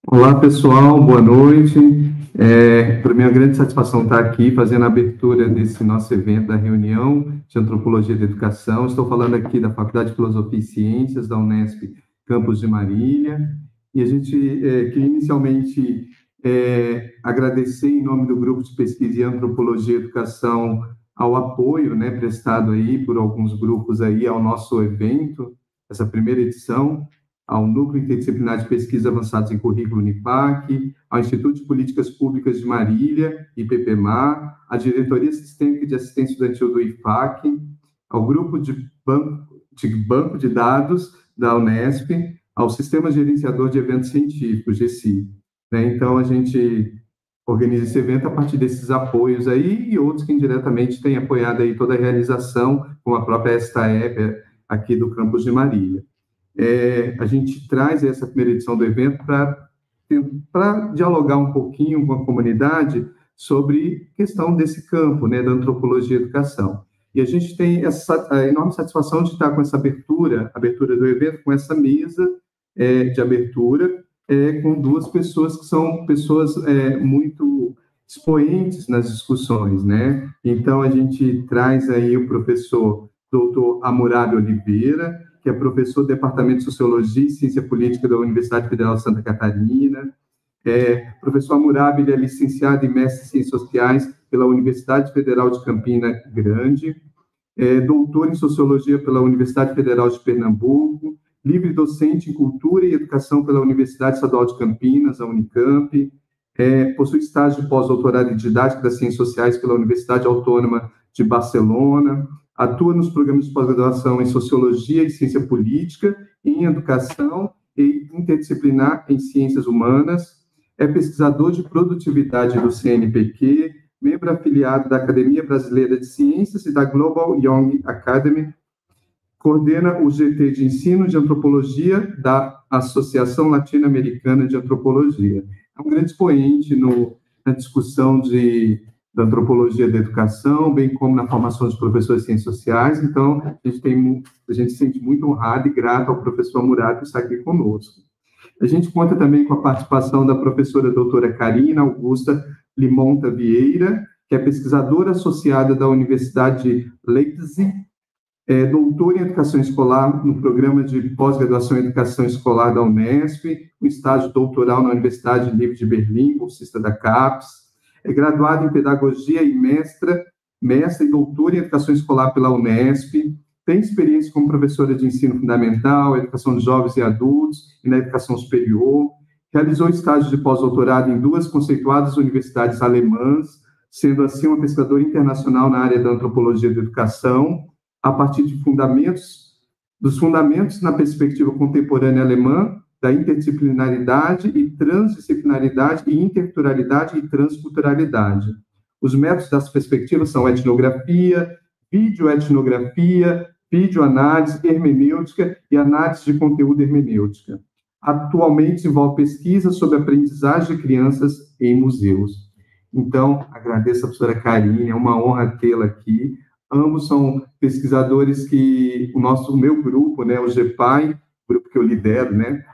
Olá, pessoal, boa noite. Para mim é uma grande satisfação estar aqui fazendo a abertura desse nosso evento da reunião de Antropologia da Educação. Estou falando aqui da Faculdade de Filosofia e Ciências da Unesp, campus de Marília. E a gente queria inicialmente agradecer em nome do Grupo de Pesquisa em Antropologia e Educação ao apoio, né, prestado aí por alguns grupos aí ao nosso evento, essa primeira edição, ao Núcleo Interdisciplinar de Pesquisa Avançados em Currículo Unipac, ao Instituto de Políticas Públicas de Marília, IPPMA, à Diretoria Sistêmica de Assistência Estudantil do IFAC, ao Grupo de Banco de Dados da Unesp, ao Sistema Gerenciador de Eventos Científicos, GECI. Então, a gente organiza esse evento a partir desses apoios aí e outros que indiretamente têm apoiado aí toda a realização, como a própria STAEP aqui do campus de Marília. A gente traz essa primeira edição do evento para dialogar um pouquinho com a comunidade sobre a questão desse campo, né, da antropologia e educação. E a gente tem a enorme satisfação de estar com essa abertura do evento, com essa mesa de abertura, com duas pessoas que são pessoas muito expoentes nas discussões, né? Então, a gente traz aí o professor Dr. Hammurabi Oliveira, que é professor do Departamento de Sociologia e Ciência Política da Universidade Federal de Santa Catarina. Professor Hammurabi, ele é licenciado e mestre em Ciências Sociais pela Universidade Federal de Campina Grande, doutor em Sociologia pela Universidade Federal de Pernambuco, livre docente em Cultura e Educação pela Universidade Estadual de Campinas, a Unicamp, possui estágio de pós-doutorado em Didática das Ciências Sociais pela Universidade Autônoma de Barcelona, atua nos programas de pós-graduação em Sociologia e Ciência Política, em Educação e Interdisciplinar em Ciências Humanas, é pesquisador de produtividade do CNPq, membro afiliado da Academia Brasileira de Ciências e da Global Young Academy, coordena o GT de Ensino de Antropologia da Associação Latino-Americana de Antropologia. É um grande expoente na discussão da antropologia da educação, bem como na formação de professores de ciências sociais. Então, a gente se sente muito honrado e grato ao professor Hammurabi por estar aqui conosco. A gente conta também com a participação da professora doutora Karina Augusta Limonta Vieira, que é pesquisadora associada da Universidade de Leipzig, doutora em Educação Escolar no Programa de Pós-Graduação em Educação Escolar da Unesp, um estágio doutoral na Universidade Livre de Berlim, bolsista da CAPES, é graduada em Pedagogia e mestra e doutora em Educação Escolar pela Unesp, tem experiência como professora de ensino fundamental, educação de jovens e adultos e na educação superior, realizou estágio de pós-doutorado em 2 conceituadas universidades alemãs, sendo assim uma pesquisadora internacional na área da antropologia da educação, a partir dos fundamentos na perspectiva contemporânea alemã, da interdisciplinaridade e transdisciplinaridade e interculturalidade e transculturalidade. Os métodos das perspectivas são etnografia, videoetnografia, videoanálise, hermenêutica e análise de conteúdo hermenêutica. Atualmente desenvolve pesquisas sobre aprendizagem de crianças em museus. Então, agradeço a professora Karine, é uma honra tê-la aqui. Ambos são pesquisadores que o meu grupo, né, o GEPAI, grupo que eu lidero, né,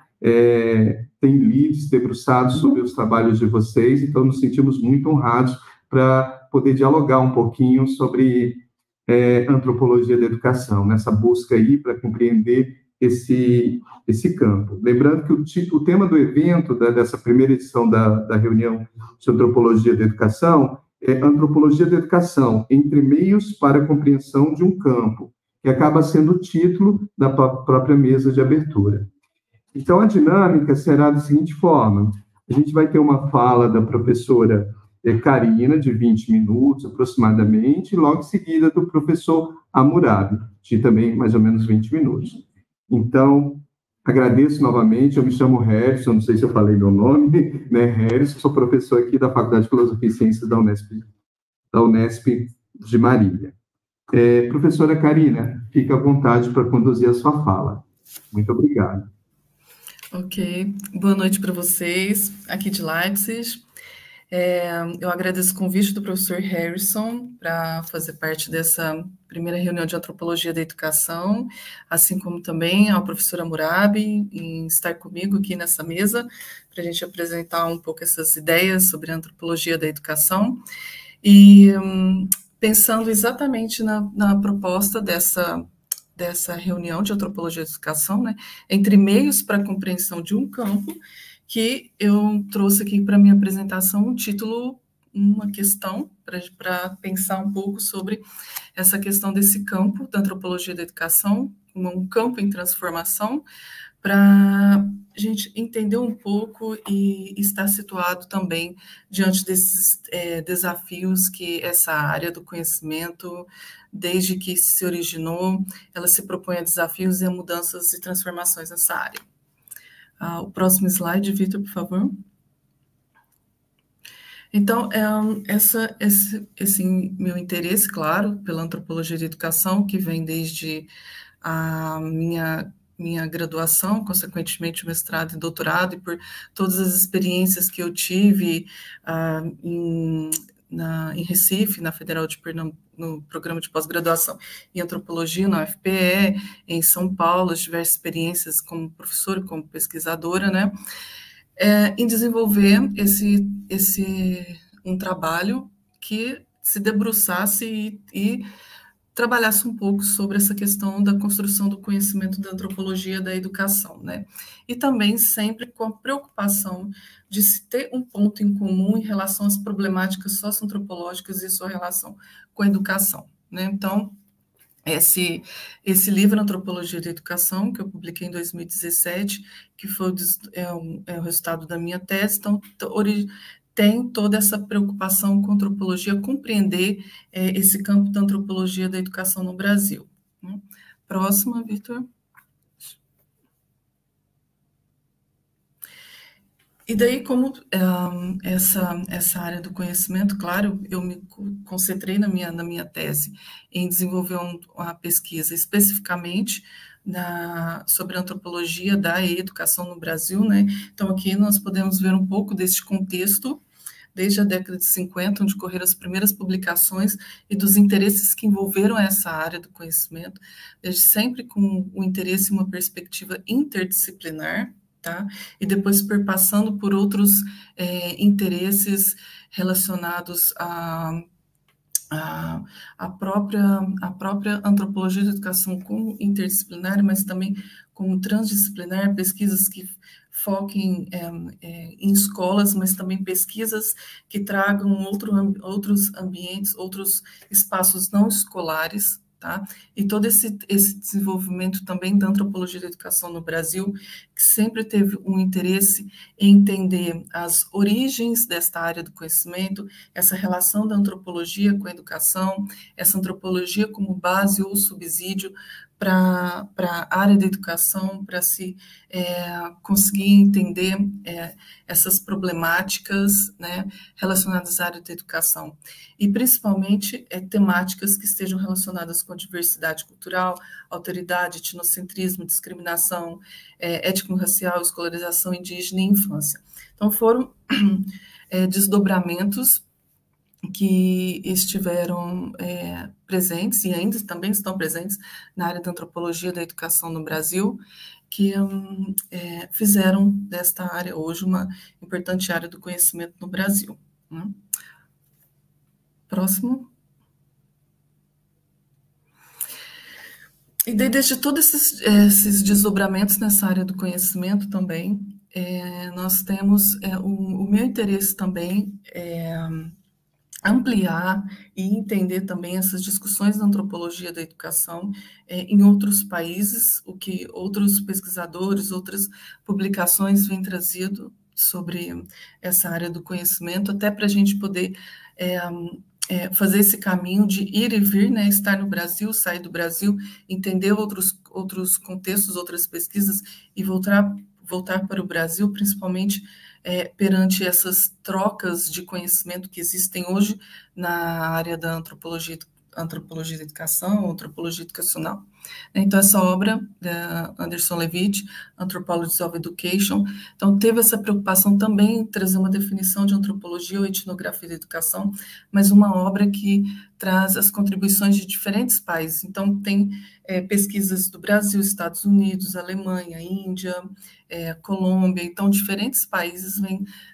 tem leads debruçados sobre os trabalhos de vocês, então nos sentimos muito honrados para poder dialogar um pouquinho sobre antropologia da educação, nessa busca aí para compreender esse campo. Lembrando que o tema do evento, dessa primeira edição da reunião de antropologia da educação, é Antropologia da Educação, entre meios para a compreensão de um campo, que acaba sendo o título da própria mesa de abertura. Então, a dinâmica será da seguinte forma: a gente vai ter uma fala da professora Karina, de 20 minutos aproximadamente, e logo em seguida do professor Hammurabi, de também mais ou menos 20 minutos. Então, Agradeço novamente, eu me chamo Harrison, não sei se eu falei meu nome, né, Harrison, sou professor aqui da Faculdade de Filosofia e Ciências da Unesp de Marília. Professora Karina, fique à vontade para conduzir a sua fala. Muito obrigado. Ok, boa noite para vocês, aqui de Leipzig. Eu agradeço o convite do professor Harrison para fazer parte dessa primeira reunião de antropologia da educação, assim como também ao professor Hammurabi em estar comigo aqui nessa mesa, para a gente apresentar um pouco essas ideias sobre a antropologia da educação. E pensando exatamente na proposta dessa reunião de antropologia da educação, né, entre meios para a compreensão de um campo, que eu trouxe aqui para minha apresentação um título, uma questão, para pensar um pouco sobre essa questão desse campo da antropologia da educação, como um campo em transformação, para a gente entender um pouco e estar situado também diante desses desafios que essa área do conhecimento, desde que se originou, ela se propõe a desafios e a mudanças e transformações nessa área. O próximo slide, Vitor, por favor. Então, esse meu interesse, claro, pela antropologia da educação, que vem desde a minha graduação, consequentemente mestrado e doutorado, e por todas as experiências que eu tive em Recife, na Federal de Pernambuco, no programa de pós-graduação em antropologia, na UFPE, em São Paulo, as diversas experiências como professora, como pesquisadora, né, em desenvolver um trabalho que se debruçasse e trabalhasse um pouco sobre essa questão da construção do conhecimento da antropologia da educação, né? E também sempre com a preocupação de se ter um ponto em comum em relação às problemáticas socioantropológicas e sua relação com a educação, né? Então, esse livro, Antropologia da Educação, que eu publiquei em 2017, que foi o resultado da minha tese, então, tem toda essa preocupação com a antropologia, compreender esse campo da antropologia da educação no Brasil. Próxima, Vitor. E daí, como essa área do conhecimento, claro, eu me concentrei na minha tese em desenvolver uma pesquisa especificamente sobre a antropologia da educação no Brasil, né? Então, aqui nós podemos ver um pouco desse contexto, desde a década de 50, onde ocorreram as primeiras publicações e dos interesses que envolveram essa área do conhecimento, desde sempre com o interesse em uma perspectiva interdisciplinar, tá? E depois perpassando por outros interesses relacionados a própria antropologia da educação como interdisciplinar, mas também como transdisciplinar, pesquisas que foquem em escolas, mas também pesquisas que tragam outros ambientes, outros espaços não escolares, tá? E todo esse desenvolvimento também da antropologia da educação no Brasil, que sempre teve um interesse em entender as origens desta área do conhecimento, essa relação da antropologia com a educação, essa antropologia como base ou subsídio para a área da educação, para se conseguir entender essas problemáticas, né, relacionadas à área da educação. E, principalmente, temáticas que estejam relacionadas com a diversidade cultural, alteridade, etnocentrismo, discriminação, étnico-racial, escolarização indígena e infância. Então, foram desdobramentos que estiveram presentes e ainda também estão presentes na área da antropologia da educação no Brasil, que fizeram desta área hoje uma importante área do conhecimento no Brasil, né? Próximo. E daí, desde todos esses desdobramentos nessa área do conhecimento também, nós temos o meu interesse também ampliar e entender também essas discussões da antropologia da educação em outros países, o que outros pesquisadores, outras publicações vêm trazido sobre essa área do conhecimento, até para a gente poder fazer esse caminho de ir e vir, né, estar no Brasil, sair do Brasil, entender outros contextos, outras pesquisas e voltar para o Brasil, principalmente perante essas trocas de conhecimento que existem hoje na área da antropologia da educação, antropologia educacional. Então, essa obra da Anderson Levitt, Anthropology of Education, então teve essa preocupação também em trazer uma definição de antropologia ou etnografia da educação, mas uma obra que traz as contribuições de diferentes países. Então, tem pesquisas do Brasil, Estados Unidos, Alemanha, Índia, Colômbia, então diferentes países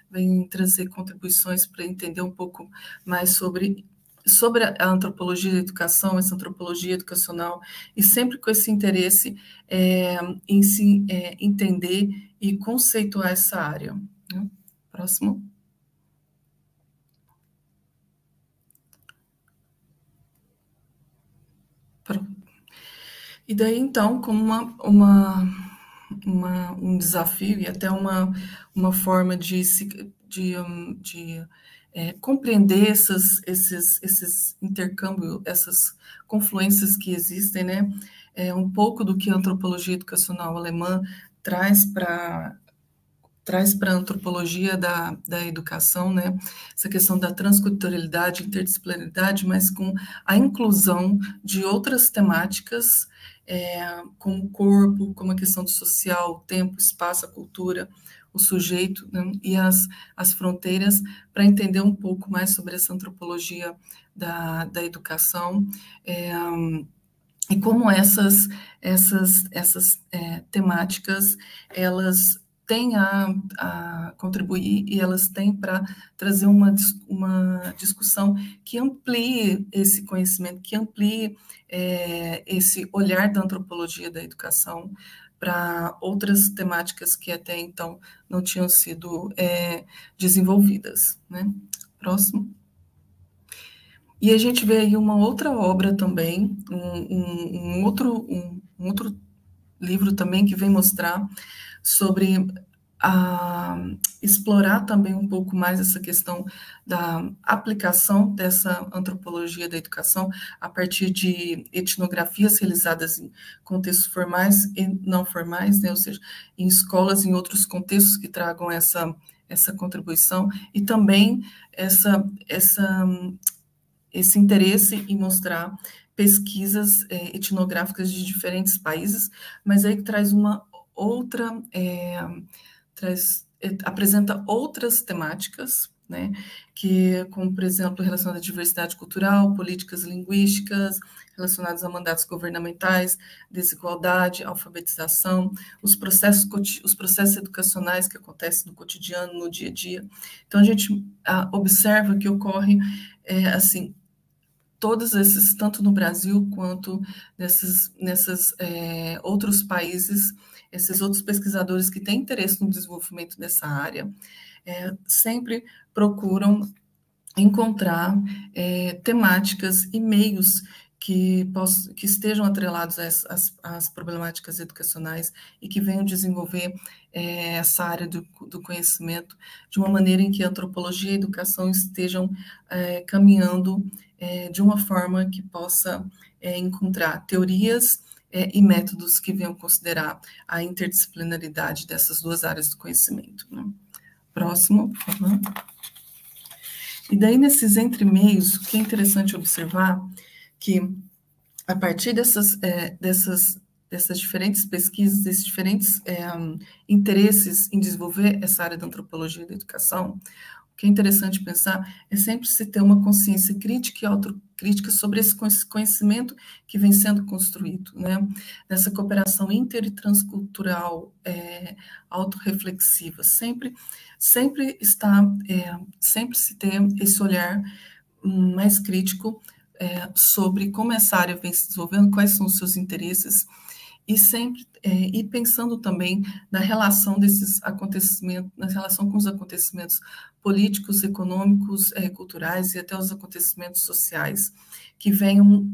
vêm trazer contribuições para entender um pouco mais sobre a antropologia da educação, essa antropologia educacional, e sempre com esse interesse em se entender e conceituar essa área. Né? Próximo. Pronto. E daí, então, como um desafio e até uma forma de compreender esses intercâmbios, essas confluências que existem, né? Um pouco do que a antropologia educacional alemã traz para a antropologia da educação, né? Essa questão da transculturalidade, interdisciplinaridade, mas com a inclusão de outras temáticas, como o corpo, como a questão do social, o tempo, o espaço, a cultura, o sujeito, né? E as fronteiras, para entender um pouco mais sobre essa antropologia da educação, e como essas temáticas, elas têm a contribuir e elas têm para trazer uma discussão que amplie esse conhecimento, que amplie esse olhar da antropologia da educação para outras temáticas que até então não tinham sido desenvolvidas. Né? Próximo. E a gente vê aí uma outra obra também, um outro livro também que vem mostrar sobre explorar também um pouco mais essa questão da aplicação dessa antropologia da educação a partir de etnografias realizadas em contextos formais e não formais, né? Ou seja, em escolas, em outros contextos que tragam essa contribuição, e também esse interesse em mostrar pesquisas etnográficas de diferentes países, mas aí traz uma outra, apresenta outras temáticas, né, que, como, por exemplo, relacionadas à diversidade cultural, políticas linguísticas, relacionadas a mandatos governamentais, desigualdade, alfabetização, os processos educacionais que acontecem no cotidiano, no dia a dia. Então, a gente observa que ocorre, assim, todos esses, tanto no Brasil quanto nesses outros países, esses outros pesquisadores que têm interesse no desenvolvimento dessa área, sempre procuram encontrar temáticas e meios que estejam atrelados às problemáticas educacionais e que venham desenvolver essa área do conhecimento de uma maneira em que a antropologia e a educação estejam caminhando de uma forma que possa encontrar teorias e métodos que venham considerar a interdisciplinaridade dessas duas áreas do conhecimento. Né? Próximo, por favor. E daí, nesses entremeios, o que é interessante observar que, a partir dessas diferentes pesquisas, desses diferentes interesses em desenvolver essa área da antropologia da educação, o que é interessante pensar é sempre se ter uma consciência crítica e autocrítica sobre esse conhecimento que vem sendo construído, né? Nessa cooperação inter e transcultural, autorreflexiva, sempre se ter esse olhar mais crítico sobre como essa área vem se desenvolvendo, quais são os seus interesses, e sempre e pensando também na relação desses acontecimentos, na relação com os acontecimentos políticos, econômicos, culturais e até os acontecimentos sociais, que venham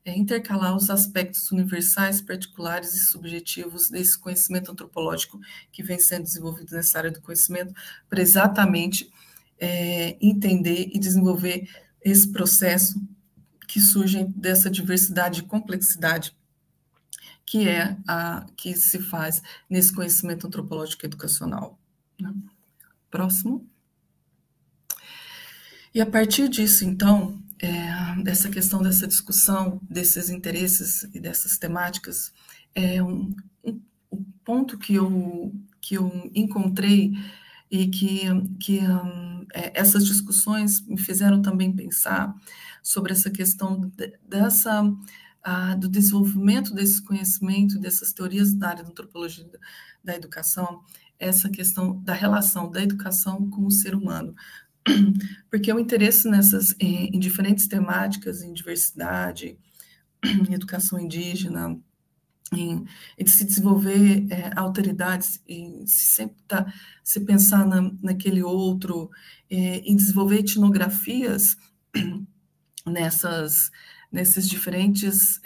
intercalar os aspectos universais, particulares e subjetivos desse conhecimento antropológico que vem sendo desenvolvido nessa área do conhecimento, para exatamente entender e desenvolver esse processo que surge dessa diversidade e complexidade que se faz nesse conhecimento antropológico educacional. Né? Próximo. E a partir disso, então, dessa questão, dessa discussão, desses interesses e dessas temáticas, um ponto que eu encontrei e que essas discussões me fizeram também pensar sobre essa questão do desenvolvimento desse conhecimento, dessas teorias da área da antropologia da educação, essa questão da relação da educação com o ser humano. Porque o interesse em diferentes temáticas, em diversidade, em educação indígena, em se desenvolver alteridades, em se pensar naquele outro, em desenvolver etnografias nesses diferentes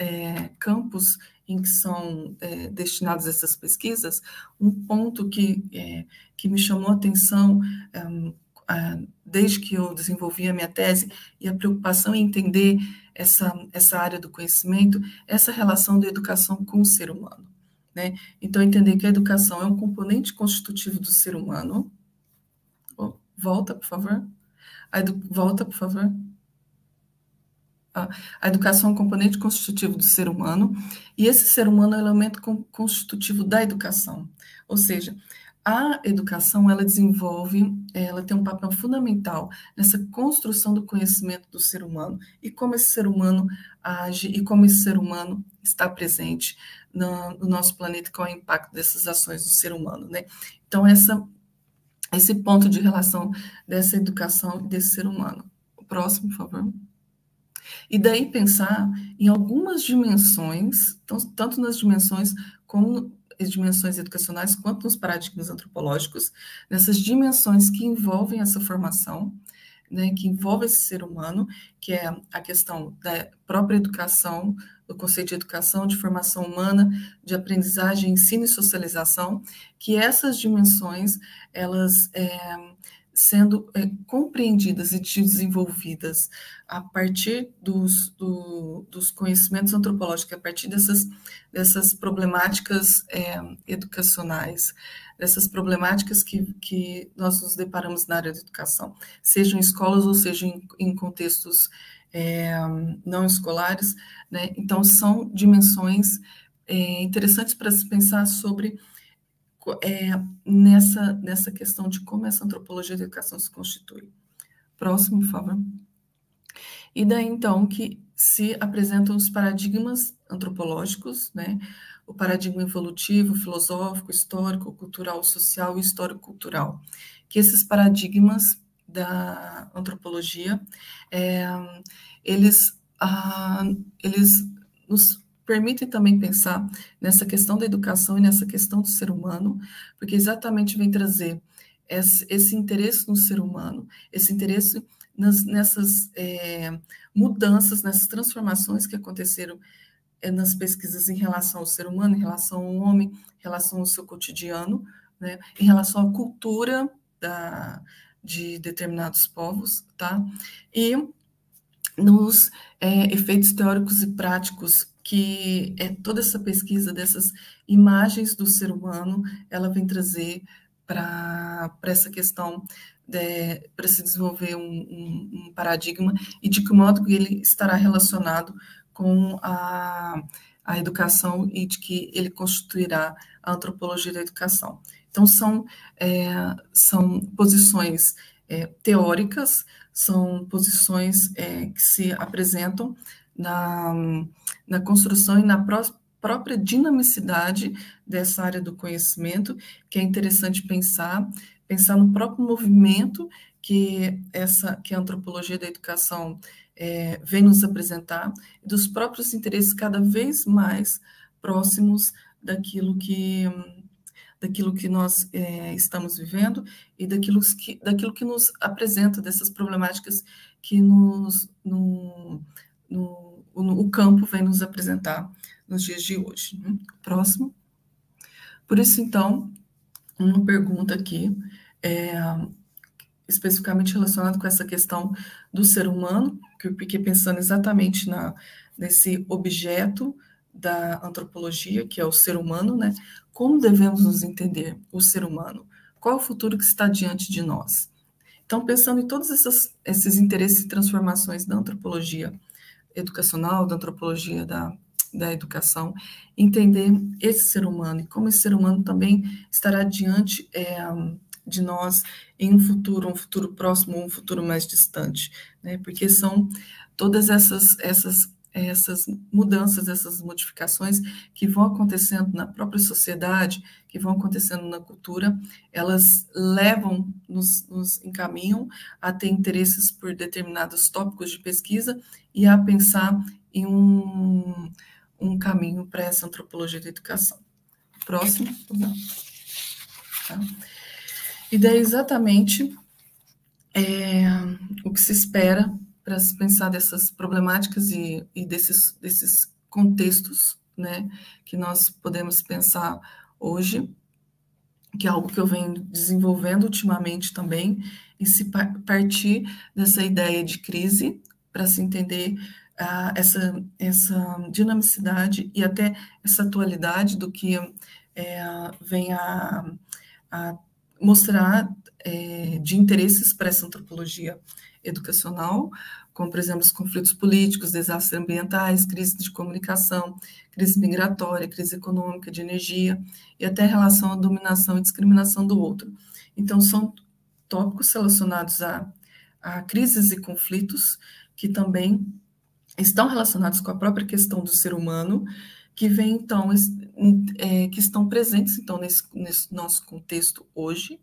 campos em que são destinadas essas pesquisas. Um ponto que me chamou a atenção desde que eu desenvolvi a minha tese, e a preocupação em entender essa área do conhecimento, essa relação da educação com o ser humano. Né? Então, entender que a educação é um componente constitutivo do ser humano. Volta, por favor. Volta, por favor. A educação é um componente constitutivo do ser humano, e esse ser humano é um elemento constitutivo da educação. Ou seja, a educação, ela tem um papel fundamental nessa construção do conhecimento do ser humano, e como esse ser humano age, e como esse ser humano está presente no nosso planeta, qual é o impacto dessas ações do ser humano, né? Então, esse ponto de relação dessa educação e desse ser humano. O próximo, por favor. E daí pensar em algumas dimensões, tanto nas dimensões como as dimensões educacionais, quanto nos paradigmas antropológicos, nessas dimensões que envolvem essa formação, né, que envolve esse ser humano, que é a questão da própria educação, do conceito de educação, de formação humana, de aprendizagem, ensino e socialização, que essas dimensões, elas sendo compreendidas e desenvolvidas a partir dos conhecimentos antropológicos, a partir dessas problemáticas educacionais, dessas problemáticas que nós nos deparamos na área da educação, sejam em escolas ou sejam em contextos não escolares, né? Então, são dimensões interessantes para se pensar sobre nessa questão de como essa antropologia da educação se constitui. Próximo, por favor. E daí, então, que se apresentam os paradigmas antropológicos, né? O paradigma evolutivo, filosófico, histórico, cultural, social e histórico-cultural. Que esses paradigmas da antropologia, eles nos permitem também pensar nessa questão da educação e nessa questão do ser humano, porque exatamente vem trazer esse interesse no ser humano, esse interesse nessas mudanças, nessas transformações que aconteceram nas pesquisas em relação ao ser humano, em relação ao homem, em relação ao seu cotidiano, né, em relação à cultura de determinados povos, tá? E nos efeitos teóricos e práticos que toda essa pesquisa dessas imagens do ser humano, ela vem trazer para essa questão, para se desenvolver um paradigma e de que modo ele estará relacionado com a educação e de que ele constituirá a antropologia da educação. Então, são posições teóricas, são posições que se apresentam na construção e na própria dinamicidade dessa área do conhecimento, que é interessante pensar no próprio movimento que a antropologia da educação vem nos apresentar, e dos próprios interesses cada vez mais próximos daquilo que nós estamos vivendo e daquilo que nos apresenta, dessas problemáticas que o campo vem nos apresentar nos dias de hoje. Próximo. Por isso, então, uma pergunta aqui especificamente relacionado com essa questão do ser humano, porque pensando exatamente nesse objeto da antropologia, que é o ser humano, né? Como devemos nos entender o ser humano? Qual é o futuro que está diante de nós? Então, pensando em todos esses interesses e transformações da antropologia educacional, da antropologia da educação, entender esse ser humano e como esse ser humano também estará diante de nós em um futuro próximo, um futuro mais distante, né? Porque são todas essas mudanças, essas modificações que vão acontecendo na própria sociedade, que vão acontecendo na cultura, elas nos encaminham a ter interesses por determinados tópicos de pesquisa e a pensar em um caminho para essa antropologia da educação. Próximo. Tá? E daí exatamente o que se espera para se pensar dessas problemáticas e desses contextos, né, que nós podemos pensar hoje, que é algo que eu venho desenvolvendo ultimamente também, e se partir dessa ideia de crise para se entender essa dinamicidade e até essa atualidade do que vem a mostrar de interesses para essa antropologia educacional, como, por exemplo, os conflitos políticos, desastres ambientais, crise de comunicação, crise migratória, crise econômica, de energia, e até relação à dominação e discriminação do outro. Então, são tópicos relacionados a crises e conflitos que também estão relacionados com a própria questão do ser humano, que vem, então, que estão presentes, então, nesse nosso contexto hoje,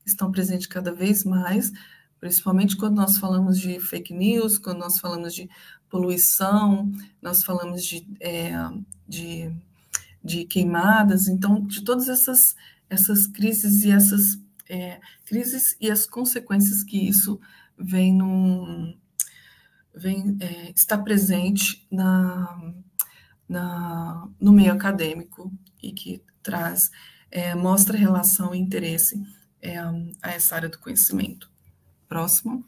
estão presentes cada vez mais, principalmente quando nós falamos de fake news, quando nós falamos de poluição, nós falamos de queimadas, então, de todas essas crises e crises e as consequências que isso está presente no meio acadêmico e que mostra relação e interesse a essa área do conhecimento. Próximo.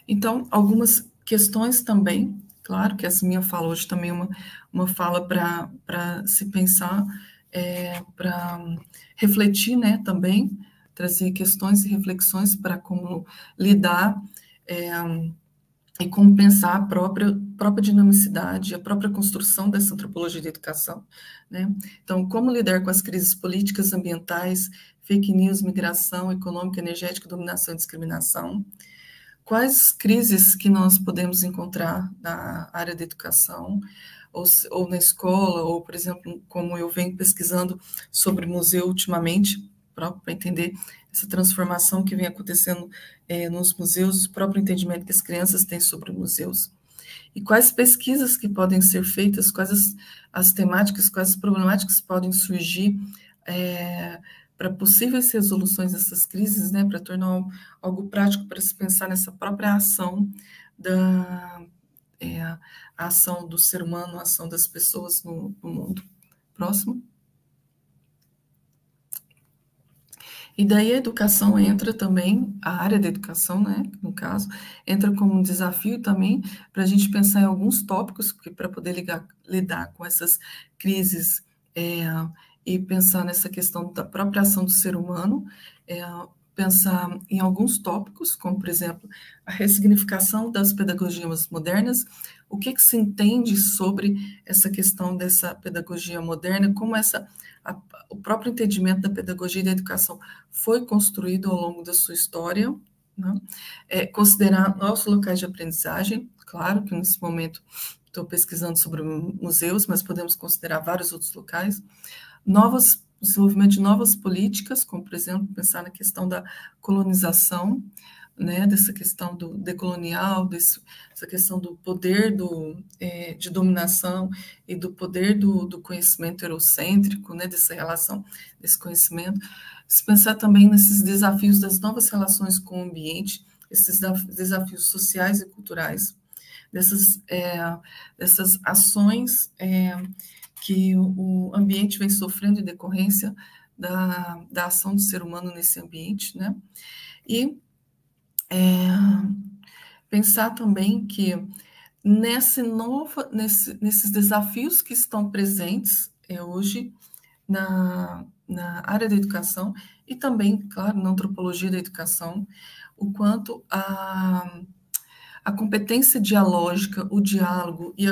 Então, algumas questões também, claro que essa minha fala hoje também é uma fala para se pensar, para refletir, né, também, trazer questões e reflexões para como lidar e como pensar a própria dinamicidade, a própria construção dessa antropologia da educação, né? Então, como lidar com as crises políticas, ambientais, fake news, migração, econômica, energética, dominação e discriminação. Quais crises que nós podemos encontrar na área da educação, ou na escola, ou, por exemplo, como eu venho pesquisando sobre museu ultimamente, para entender essa transformação que vem acontecendo nos museus, o próprio entendimento que as crianças têm sobre museus. E quais pesquisas que podem ser feitas, quais as temáticas, quais as problemáticas podem surgir para possíveis resoluções dessas crises, né, para tornar algo prático para se pensar nessa própria ação a ação do ser humano, a ação das pessoas no mundo. Próximo. E daí a educação entra também, a área da educação, né, no caso, entra como um desafio também para a gente pensar em alguns tópicos para poder lidar com essas crises e pensar nessa questão da própria ação do ser humano, pensar em alguns tópicos, como, por exemplo, a ressignificação das pedagogias modernas, o que se entende sobre essa questão dessa pedagogia moderna, como o próprio entendimento da pedagogia e da educação foi construído ao longo da sua história, né? Considerar nossos locais de aprendizagem, claro que nesse momento estou pesquisando sobre museus, mas podemos considerar vários outros locais, desenvolvimento de novas políticas, como, por exemplo, pensar na questão da colonização, né, dessa questão do decolonial, essa questão do poder de dominação e do poder do conhecimento eurocêntrico, né, dessa relação, desse conhecimento. Se pensar também nesses desafios das novas relações com o ambiente, esses desafios sociais e culturais, dessas ações que o ambiente vem sofrendo em decorrência da ação do ser humano nesse ambiente, né? E pensar também que nesses desafios que estão presentes hoje na área da educação e também, claro, na antropologia da educação, o quanto a competência dialógica, o diálogo e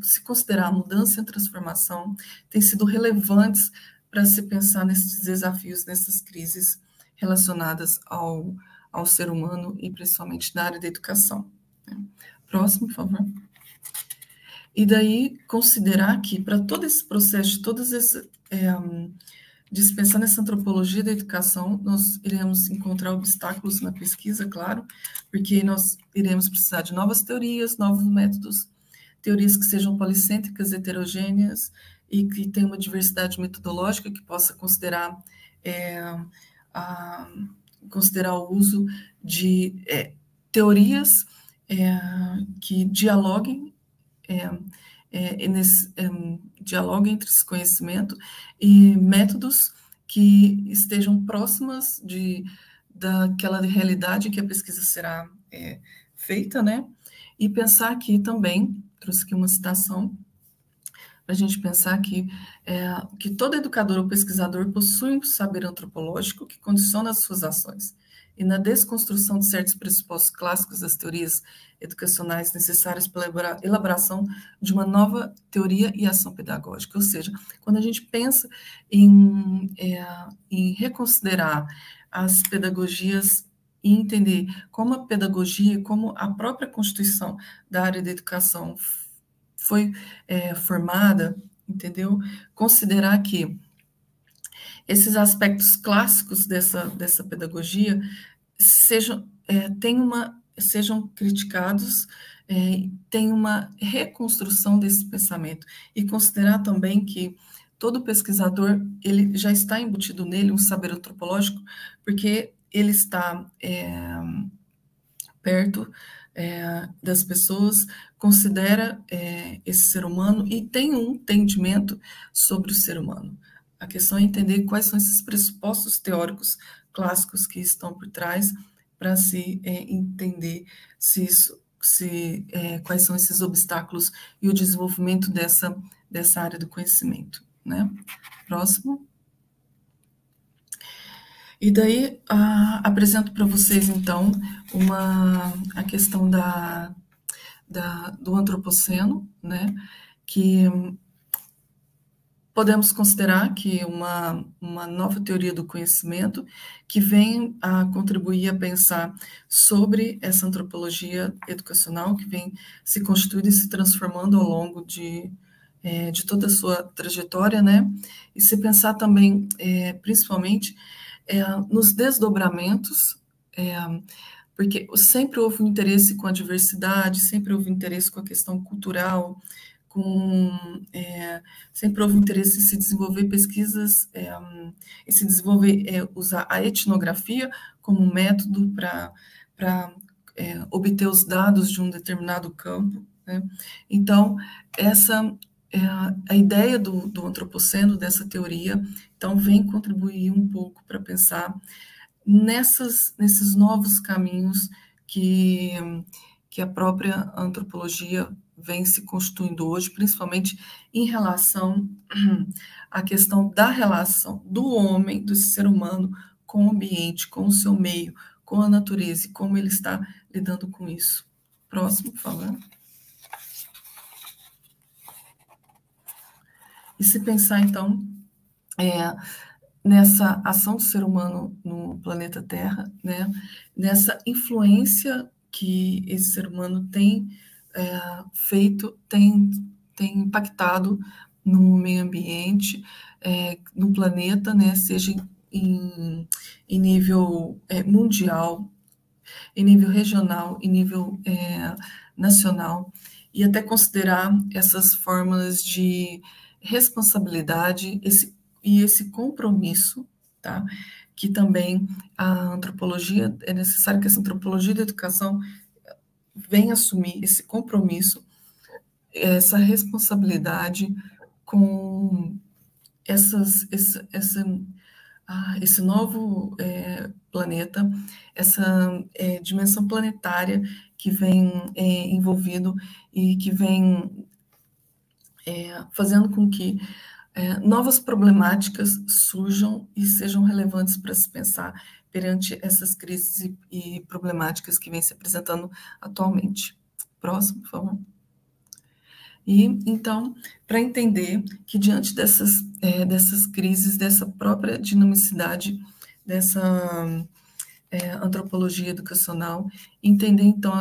se considerar a mudança e a transformação têm sido relevantes para se pensar nesses desafios, nessas crises relacionadas ao ser humano e principalmente na área da educação. Próximo, por favor. E daí, considerar que, para todo esse processo, de pensar nessa antropologia da educação, nós iremos encontrar obstáculos na pesquisa, claro, porque nós iremos precisar de novas teorias, novos métodos, teorias que sejam policêntricas, heterogêneas, e que tenham uma diversidade metodológica que possa considerar o uso de teorias que dialoguem dialoguem entre esse conhecimento e métodos que estejam próximas daquela realidade que a pesquisa será feita, né? E pensar aqui também, trouxe aqui uma citação, para a gente pensar que todo educador ou pesquisador possui um saber antropológico que condiciona as suas ações. E na desconstrução de certos pressupostos clássicos das teorias educacionais necessárias para a elaboração de uma nova teoria e ação pedagógica. Ou seja, quando a gente pensa em reconsiderar as pedagogias e entender como a pedagogia, como a própria constituição da área da educação foi formada, entendeu? Considerar que esses aspectos clássicos dessa pedagogia sejam criticados, tem uma reconstrução desse pensamento, e considerar também que todo pesquisador, ele já está embutido nele um saber antropológico, porque ele está perto das pessoas, considera esse ser humano e tem um entendimento sobre o ser humano. A questão é entender quais são esses pressupostos teóricos clássicos que estão por trás, para se entender quais são esses obstáculos e o desenvolvimento dessa área do conhecimento, né? Próximo. E daí, apresento para vocês, então, a questão do antropoceno, né? Que podemos considerar que uma nova teoria do conhecimento que vem a contribuir a pensar sobre essa antropologia educacional que vem se constituindo e se transformando ao longo de toda a sua trajetória, né? E se pensar também, principalmente, nos desdobramentos, porque sempre houve um interesse com a diversidade, sempre houve interesse com a questão cultural, sempre houve interesse em se desenvolver pesquisas, em se desenvolver, usar a etnografia como método para obter os dados de um determinado campo, né? Então, essa a ideia do antropoceno, dessa teoria, então, vem contribuir um pouco para pensar nesses novos caminhos que a própria antropologia vem se constituindo hoje, principalmente em relação à questão da relação do homem, do ser humano, com o ambiente, com o seu meio, com a natureza, e como ele está lidando com isso. Próximo, por favor. E se pensar, então, nessa ação do ser humano no planeta Terra, né, nessa influência que esse ser humano tem feito, tem impactado no meio ambiente, no planeta, né, seja em nível mundial, em nível regional, em nível nacional, e até considerar essas formas de responsabilidade, esse compromisso, tá? Que também a antropologia, é necessário que essa antropologia da educação venha assumir esse compromisso, essa responsabilidade com esse novo planeta, essa dimensão planetária que vem envolvido e que vem fazendo com que novas problemáticas surjam e sejam relevantes para se pensar perante essas crises e problemáticas que vêm se apresentando atualmente. Próximo, por favor. E, então, para entender que diante dessas crises, dessa própria dinamicidade, dessa antropologia educacional, entender, então,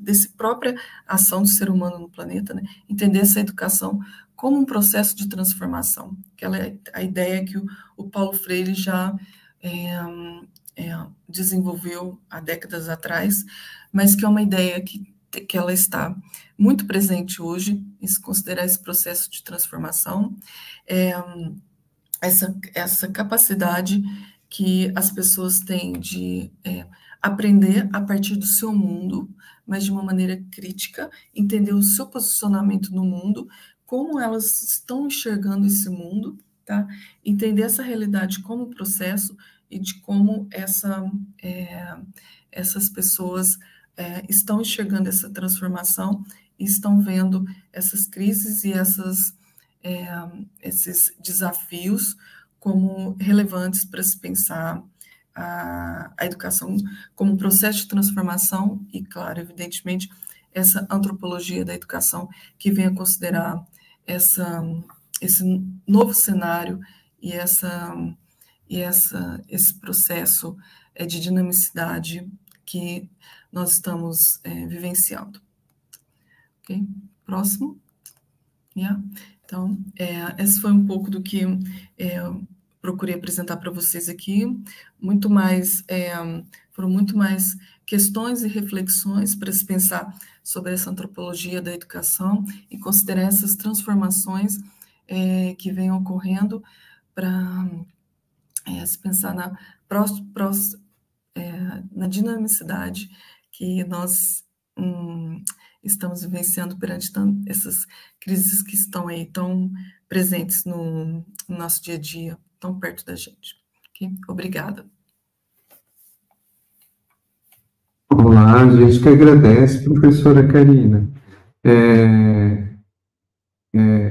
desse própria ação do ser humano no planeta, né? Entender essa educação como um processo de transformação, aquela é a ideia que o Paulo Freire já desenvolveu há décadas atrás, mas que é uma ideia que ela está muito presente hoje, em se considerar esse processo de transformação, essa capacidade que as pessoas têm de aprender a partir do seu mundo, mas de uma maneira crítica, entender o seu posicionamento no mundo, como elas estão enxergando esse mundo, tá? Entender essa realidade como processo e de como essas pessoas estão enxergando essa transformação e estão vendo essas crises e esses desafios como relevantes para se pensar a educação como um processo de transformação e, claro, evidentemente, essa antropologia da educação que vem a considerar esse novo cenário e esse processo de dinamicidade que nós estamos vivenciando. Ok? Próximo. Yeah. Então, esse foi um pouco do que procurei apresentar para vocês aqui. Foram muito mais questões e reflexões para se pensar sobre essa antropologia da educação e considerar essas transformações que vêm ocorrendo para se pensar na dinamicidade que nós estamos vivenciando perante essas crises que estão aí tão presentes no nosso dia a dia, tão perto da gente. Okay? Obrigada. Olá, a gente que agradece, professora Karina. É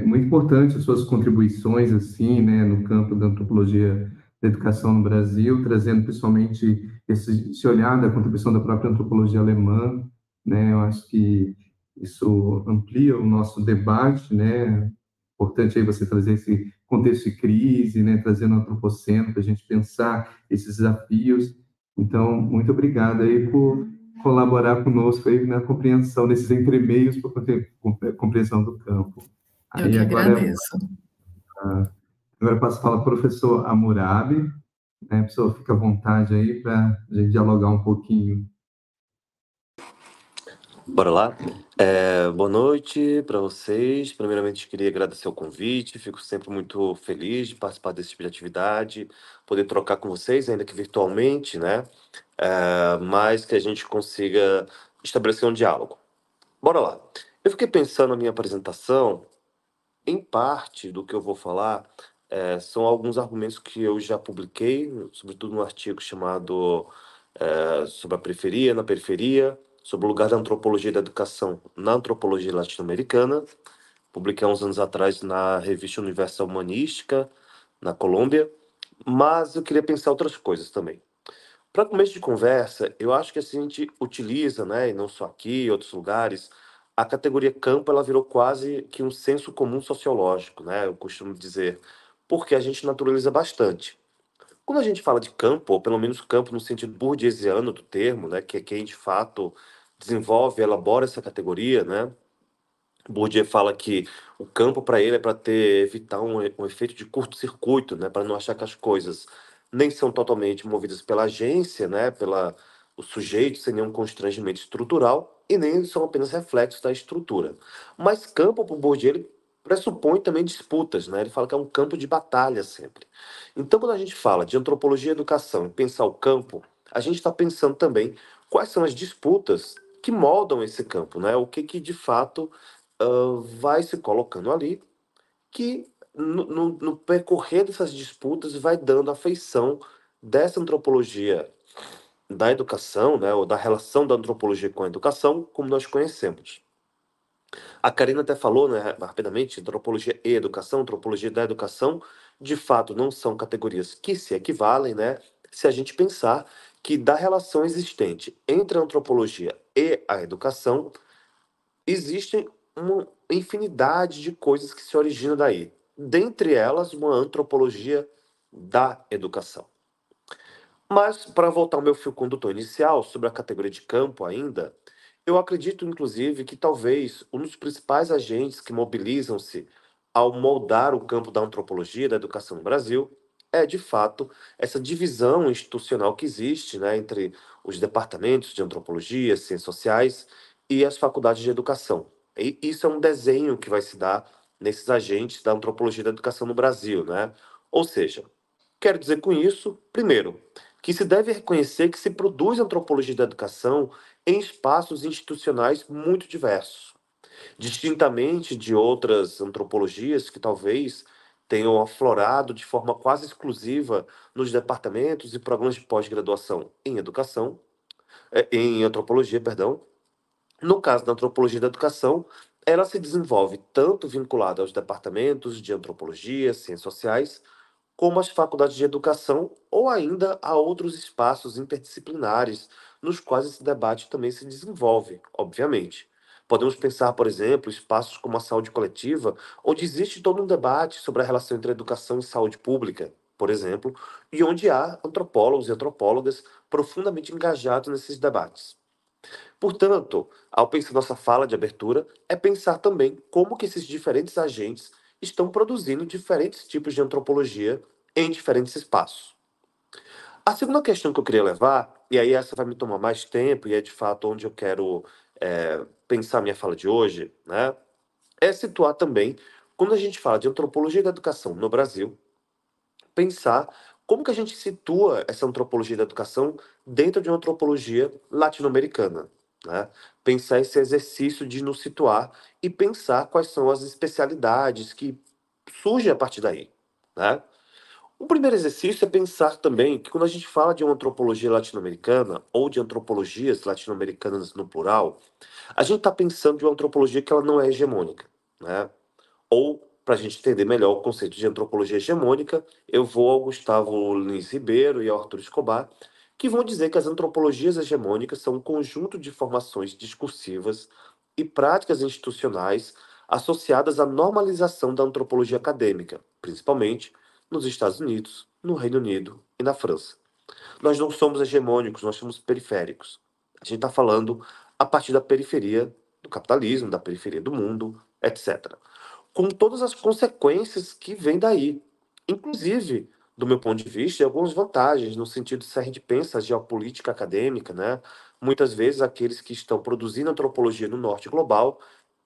muito importante as suas contribuições, assim, né, no campo da antropologia da educação no Brasil, trazendo principalmente esse olhar da contribuição da própria antropologia alemã, né, eu acho que isso amplia o nosso debate, né, importante aí você trazer esse contexto de crise, né, trazendo o antropoceno para a gente pensar esses desafios. Então, muito obrigado aí por colaborar conosco aí na compreensão desses entremeios para a compreensão do campo. Eu que agradeço. Agora passo a falar para o professor Hammurabi, né? Professor, fica à vontade aí para a gente dialogar um pouquinho. Bora lá? Boa noite para vocês. Primeiramente, queria agradecer o convite. Fico sempre muito feliz de participar desse tipo de atividade, poder trocar com vocês, ainda que virtualmente, né? Mas que a gente consiga estabelecer um diálogo. Bora lá. Eu fiquei pensando na minha apresentação, em parte do que eu vou falar, são alguns argumentos que eu já publiquei, sobretudo no artigo chamado sobre a periferia, na periferia, sobre o lugar da antropologia e da educação na antropologia latino-americana. Publiquei há uns anos atrás na revista Universal Humanística, na Colômbia, mas eu queria pensar outras coisas também. Para começo de conversa, eu acho que assim, a gente utiliza, né, e não só aqui, em outros lugares, a categoria campo ela virou quase que um senso comum sociológico, né? Eu costumo dizer, porque a gente naturaliza bastante. Quando a gente fala de campo, ou pelo menos campo no sentido burguesiano do termo, né, que é quem de fato desenvolve, elabora essa categoria, né? Bourdieu fala que o campo para ele é para evitar um efeito de curto-circuito, né, para não achar que as coisas nem são totalmente movidas pela agência, né, o sujeito sem nenhum constrangimento estrutural e nem são apenas reflexos da estrutura. Mas campo para o Bourdieu ele pressupõe também disputas, né? Ele fala que é um campo de batalha sempre. Então, quando a gente fala de antropologia e educação e pensar o campo, a gente está pensando também quais são as disputas que moldam esse campo, né? O que de fato vai se colocando ali, que no percorrer dessas disputas vai dando a feição dessa antropologia da educação, né, ou da relação da antropologia com a educação, como nós conhecemos. A Karina até falou, né, rapidamente, antropologia e educação, antropologia da educação, de fato, não são categorias que se equivalem, né, se a gente pensar que da relação existente entre a antropologia e a educação, existem uma infinidade de coisas que se originam daí. Dentre elas, uma antropologia da educação. Mas, para voltar ao meu fio condutor inicial, sobre a categoria de campo ainda, eu acredito, inclusive, que talvez um dos principais agentes que mobilizam-se ao moldar o campo da antropologia e da educação no Brasil é, de fato, essa divisão institucional que existe, né, entre os departamentos de antropologia, ciências sociais e as faculdades de educação. E isso é um desenho que vai se dar nesses agentes da antropologia e da educação no Brasil, né? Ou seja, quero dizer com isso, primeiro, que se deve reconhecer que se produz antropologia da educação em espaços institucionais muito diversos, distintamente de outras antropologias que talvez tenham aflorado de forma quase exclusiva nos departamentos e programas de pós-graduação em educação, em antropologia, perdão. No caso da antropologia da educação, ela se desenvolve tanto vinculada aos departamentos de antropologia, ciências sociais, como as faculdades de educação ou ainda a outros espaços interdisciplinares nos quais esse debate também se desenvolve, obviamente. Podemos pensar, por exemplo, espaços como a saúde coletiva, onde existe todo um debate sobre a relação entre educação e saúde pública, por exemplo, e onde há antropólogos e antropólogas profundamente engajados nesses debates. Portanto, ao pensar nossa fala de abertura, é pensar também como que esses diferentes agentes estão produzindo diferentes tipos de antropologia em diferentes espaços. A segunda questão que eu queria levar, e aí essa vai me tomar mais tempo, e é de fato onde eu quero pensar minha fala de hoje, né, é situar também, quando a gente fala de antropologia da educação no Brasil, pensar como que a gente situa essa antropologia da educação dentro de uma antropologia latino-americana, né? Pensar esse exercício de nos situar e pensar quais são as especialidades que surgem a partir daí, né? O primeiro exercício é pensar também que quando a gente fala de uma antropologia latino-americana ou de antropologias latino-americanas no plural, a gente está pensando de uma antropologia que ela não é hegemônica, né? Ou, para a gente entender melhor o conceito de antropologia hegemônica, eu vou ao Gustavo Lins Ribeiro e ao Arthur Escobar, que vão dizer que as antropologias hegemônicas são um conjunto de formações discursivas e práticas institucionais associadas à normalização da antropologia acadêmica, principalmente nos Estados Unidos, no Reino Unido e na França. Nós não somos hegemônicos, nós somos periféricos. A gente está falando a partir da periferia do capitalismo, da periferia do mundo, etc. Com todas as consequências que vêm daí. Inclusive, do meu ponto de vista, algumas vantagens, no sentido se a gente pensa a geopolítica acadêmica, né? Muitas vezes aqueles que estão produzindo antropologia no norte global,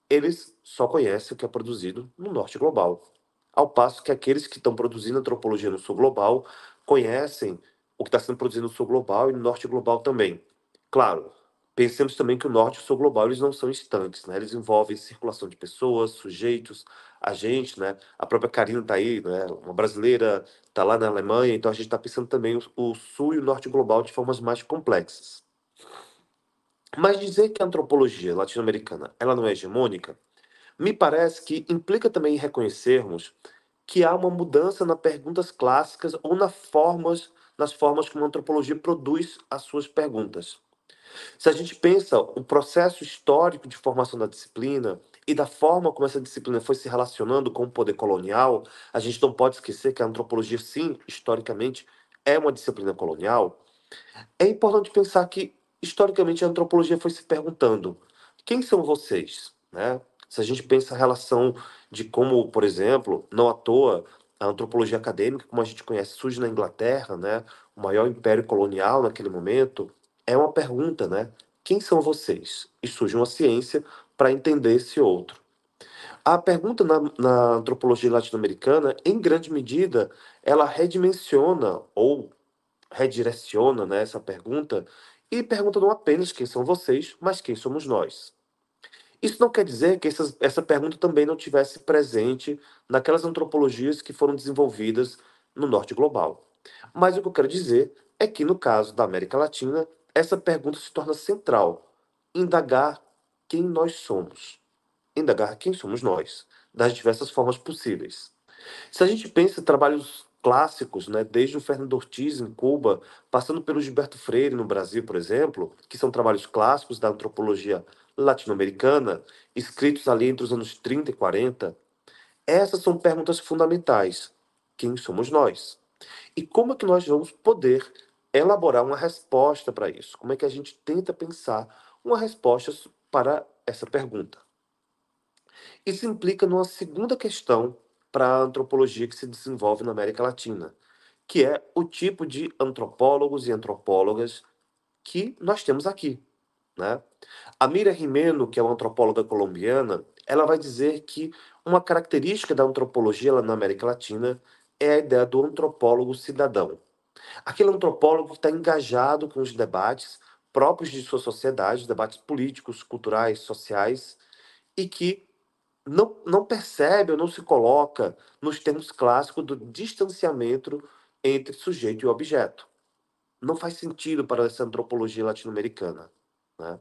eles só conhecem o que é produzido no norte global. Ao passo que aqueles que estão produzindo antropologia no sul global conhecem o que está sendo produzido no sul global e no norte global também. Claro, pensemos também que o norte e o sul global eles não são estanques, né? Eles envolvem circulação de pessoas, sujeitos, agentes, né? A própria Karina está aí, né? Uma brasileira está lá na Alemanha, então a gente está pensando também o sul e o norte global de formas mais complexas. Mas dizer que a antropologia latino-americana ela não é hegemônica, me parece que implica também reconhecermos que há uma mudança nas perguntas clássicas ou nas formas como a antropologia produz as suas perguntas. Se a gente pensa o processo histórico de formação da disciplina e da forma como essa disciplina foi se relacionando com o poder colonial, a gente não pode esquecer que a antropologia, sim, historicamente, é uma disciplina colonial. É importante pensar que, historicamente, a antropologia foi se perguntando: quem são vocês? Né? Se a gente pensa a relação de como, por exemplo, não à toa, a antropologia acadêmica, como a gente conhece, surge na Inglaterra, né? O maior império colonial naquele momento, é uma pergunta, né? Quem são vocês? E surge uma ciência para entender esse outro. A pergunta na antropologia latino-americana, em grande medida, ela redimensiona ou redireciona, né, essa pergunta e pergunta não apenas quem são vocês, mas quem somos nós. Isso não quer dizer que essa pergunta também não tivesse presente naquelas antropologias que foram desenvolvidas no norte global. Mas o que eu quero dizer é que, no caso da América Latina, essa pergunta se torna central. Indagar quem nós somos. Indagar quem somos nós, das diversas formas possíveis. Se a gente pensa em trabalhos clássicos, né, desde o Fernando Ortiz em Cuba, passando pelo Gilberto Freire no Brasil, por exemplo, que são trabalhos clássicos da antropologia latino-americana, escritos ali entre os anos 30 e 40, essas são perguntas fundamentais. Quem somos nós? E como é que nós vamos poder elaborar uma resposta para isso? Como é que a gente tenta pensar uma resposta para essa pergunta? Isso implica numa segunda questão para a antropologia que se desenvolve na América Latina, que é o tipo de antropólogos e antropólogas que nós temos aqui, né? A Mira Jimeno, que é uma antropóloga colombiana, ela vai dizer que uma característica da antropologia lá na América Latina é a ideia do antropólogo cidadão. Aquele antropólogo que está engajado com os debates próprios de sua sociedade, debates políticos, culturais, sociais, e que não percebe ou não se coloca nos termos clássicos do distanciamento entre sujeito e objeto. Não faz sentido para essa antropologia latino-americana, né?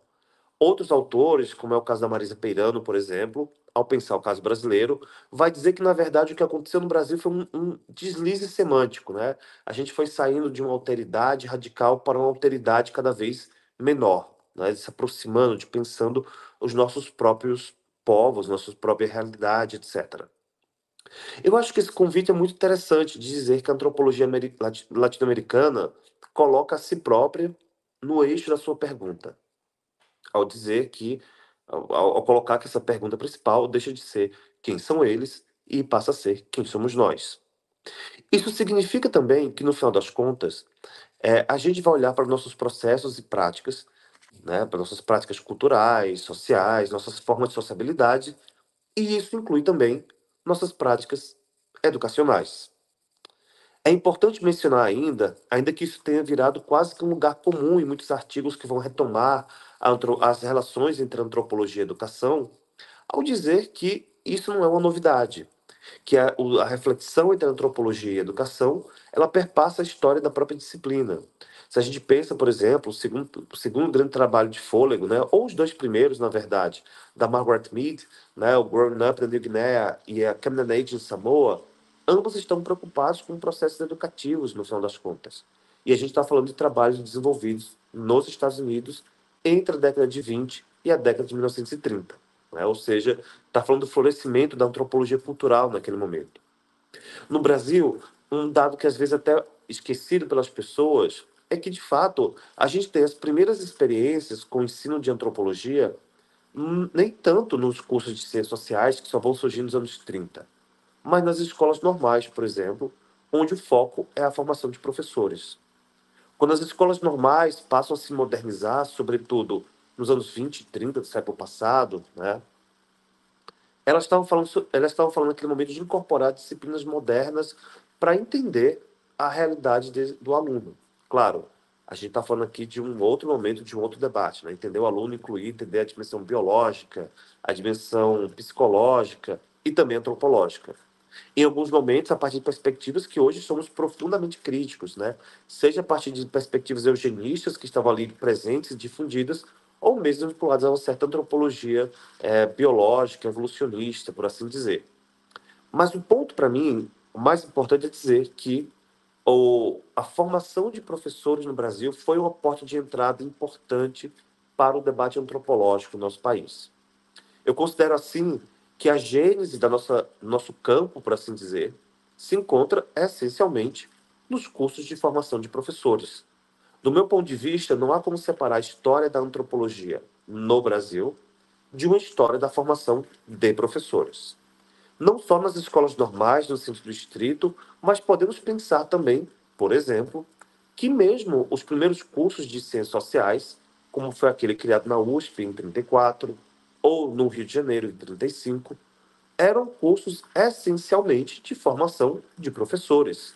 Outros autores, como é o caso da Marisa Peirano, por exemplo, ao pensar o caso brasileiro, vai dizer que, na verdade, o que aconteceu no Brasil foi um deslize semântico, né? A gente foi saindo de uma alteridade radical para uma alteridade cada vez menor, né? Se aproximando, de pensando os nossos próprios povos, nossa própria realidade, etc. Eu acho que esse convite é muito interessante de dizer que a antropologia latino-americana coloca a si própria no eixo da sua pergunta ao dizer que, ao colocar que essa pergunta principal deixa de ser quem são eles e passa a ser quem somos nós. Isso significa também que, no final das contas, a gente vai olhar para nossos processos e práticas, né, para nossas práticas culturais, sociais, nossas formas de sociabilidade, e isso inclui também nossas práticas educacionais. É importante mencionar ainda que isso tenha virado quase que um lugar comum em muitos artigos que vão retomar as relações entre antropologia e educação, ao dizer que isso não é uma novidade, que a reflexão entre antropologia e educação, ela perpassa a história da própria disciplina. Se a gente pensa, por exemplo, o segundo grande trabalho de Fôlego, né, ou os dois primeiros, na verdade, da Margaret Mead, né, o Growing Up na New Guinea e a Camden Age em Samoa, ambos estão preocupados com processos educativos, no final das contas. E a gente está falando de trabalhos desenvolvidos nos Estados Unidos entre a década de 20 e a década de 1930. Né? Ou seja, está falando do florescimento da antropologia cultural naquele momento. No Brasil, um dado que às vezes até esquecido pelas pessoas é que, de fato, a gente tem as primeiras experiências com o ensino de antropologia nem tanto nos cursos de ciências sociais, que só vão surgir nos anos 30, mas nas escolas normais, por exemplo, onde o foco é a formação de professores. Quando as escolas normais passam a se modernizar, sobretudo nos anos 20 e 30 do século passado, né, elas estavam falando naquele momento de incorporar disciplinas modernas para entender a realidade do aluno. Claro, a gente está falando aqui de um outro momento, de um outro debate, né? Entender o aluno, incluir, entender a dimensão biológica, a dimensão psicológica e também antropológica. Em alguns momentos, a partir de perspectivas que hoje somos profundamente críticos, né? Seja a partir de perspectivas eugenistas que estavam ali presentes e difundidas, ou mesmo vinculadas a uma certa antropologia biológica, evolucionista, por assim dizer. Mas o ponto, para mim, o mais importante é dizer que a formação de professores no Brasil foi uma porta de entrada importante para o debate antropológico no nosso país. Eu considero, assim, que a gênese da nosso campo, por assim dizer, se encontra essencialmente nos cursos de formação de professores. Do meu ponto de vista, não há como separar a história da antropologia no Brasil de uma história da formação de professores. Não só nas escolas normais, no sentido estrito, mas podemos pensar também, por exemplo, que mesmo os primeiros cursos de ciências sociais, como foi aquele criado na USP em 34, ou no Rio de Janeiro em 35, eram cursos essencialmente de formação de professores.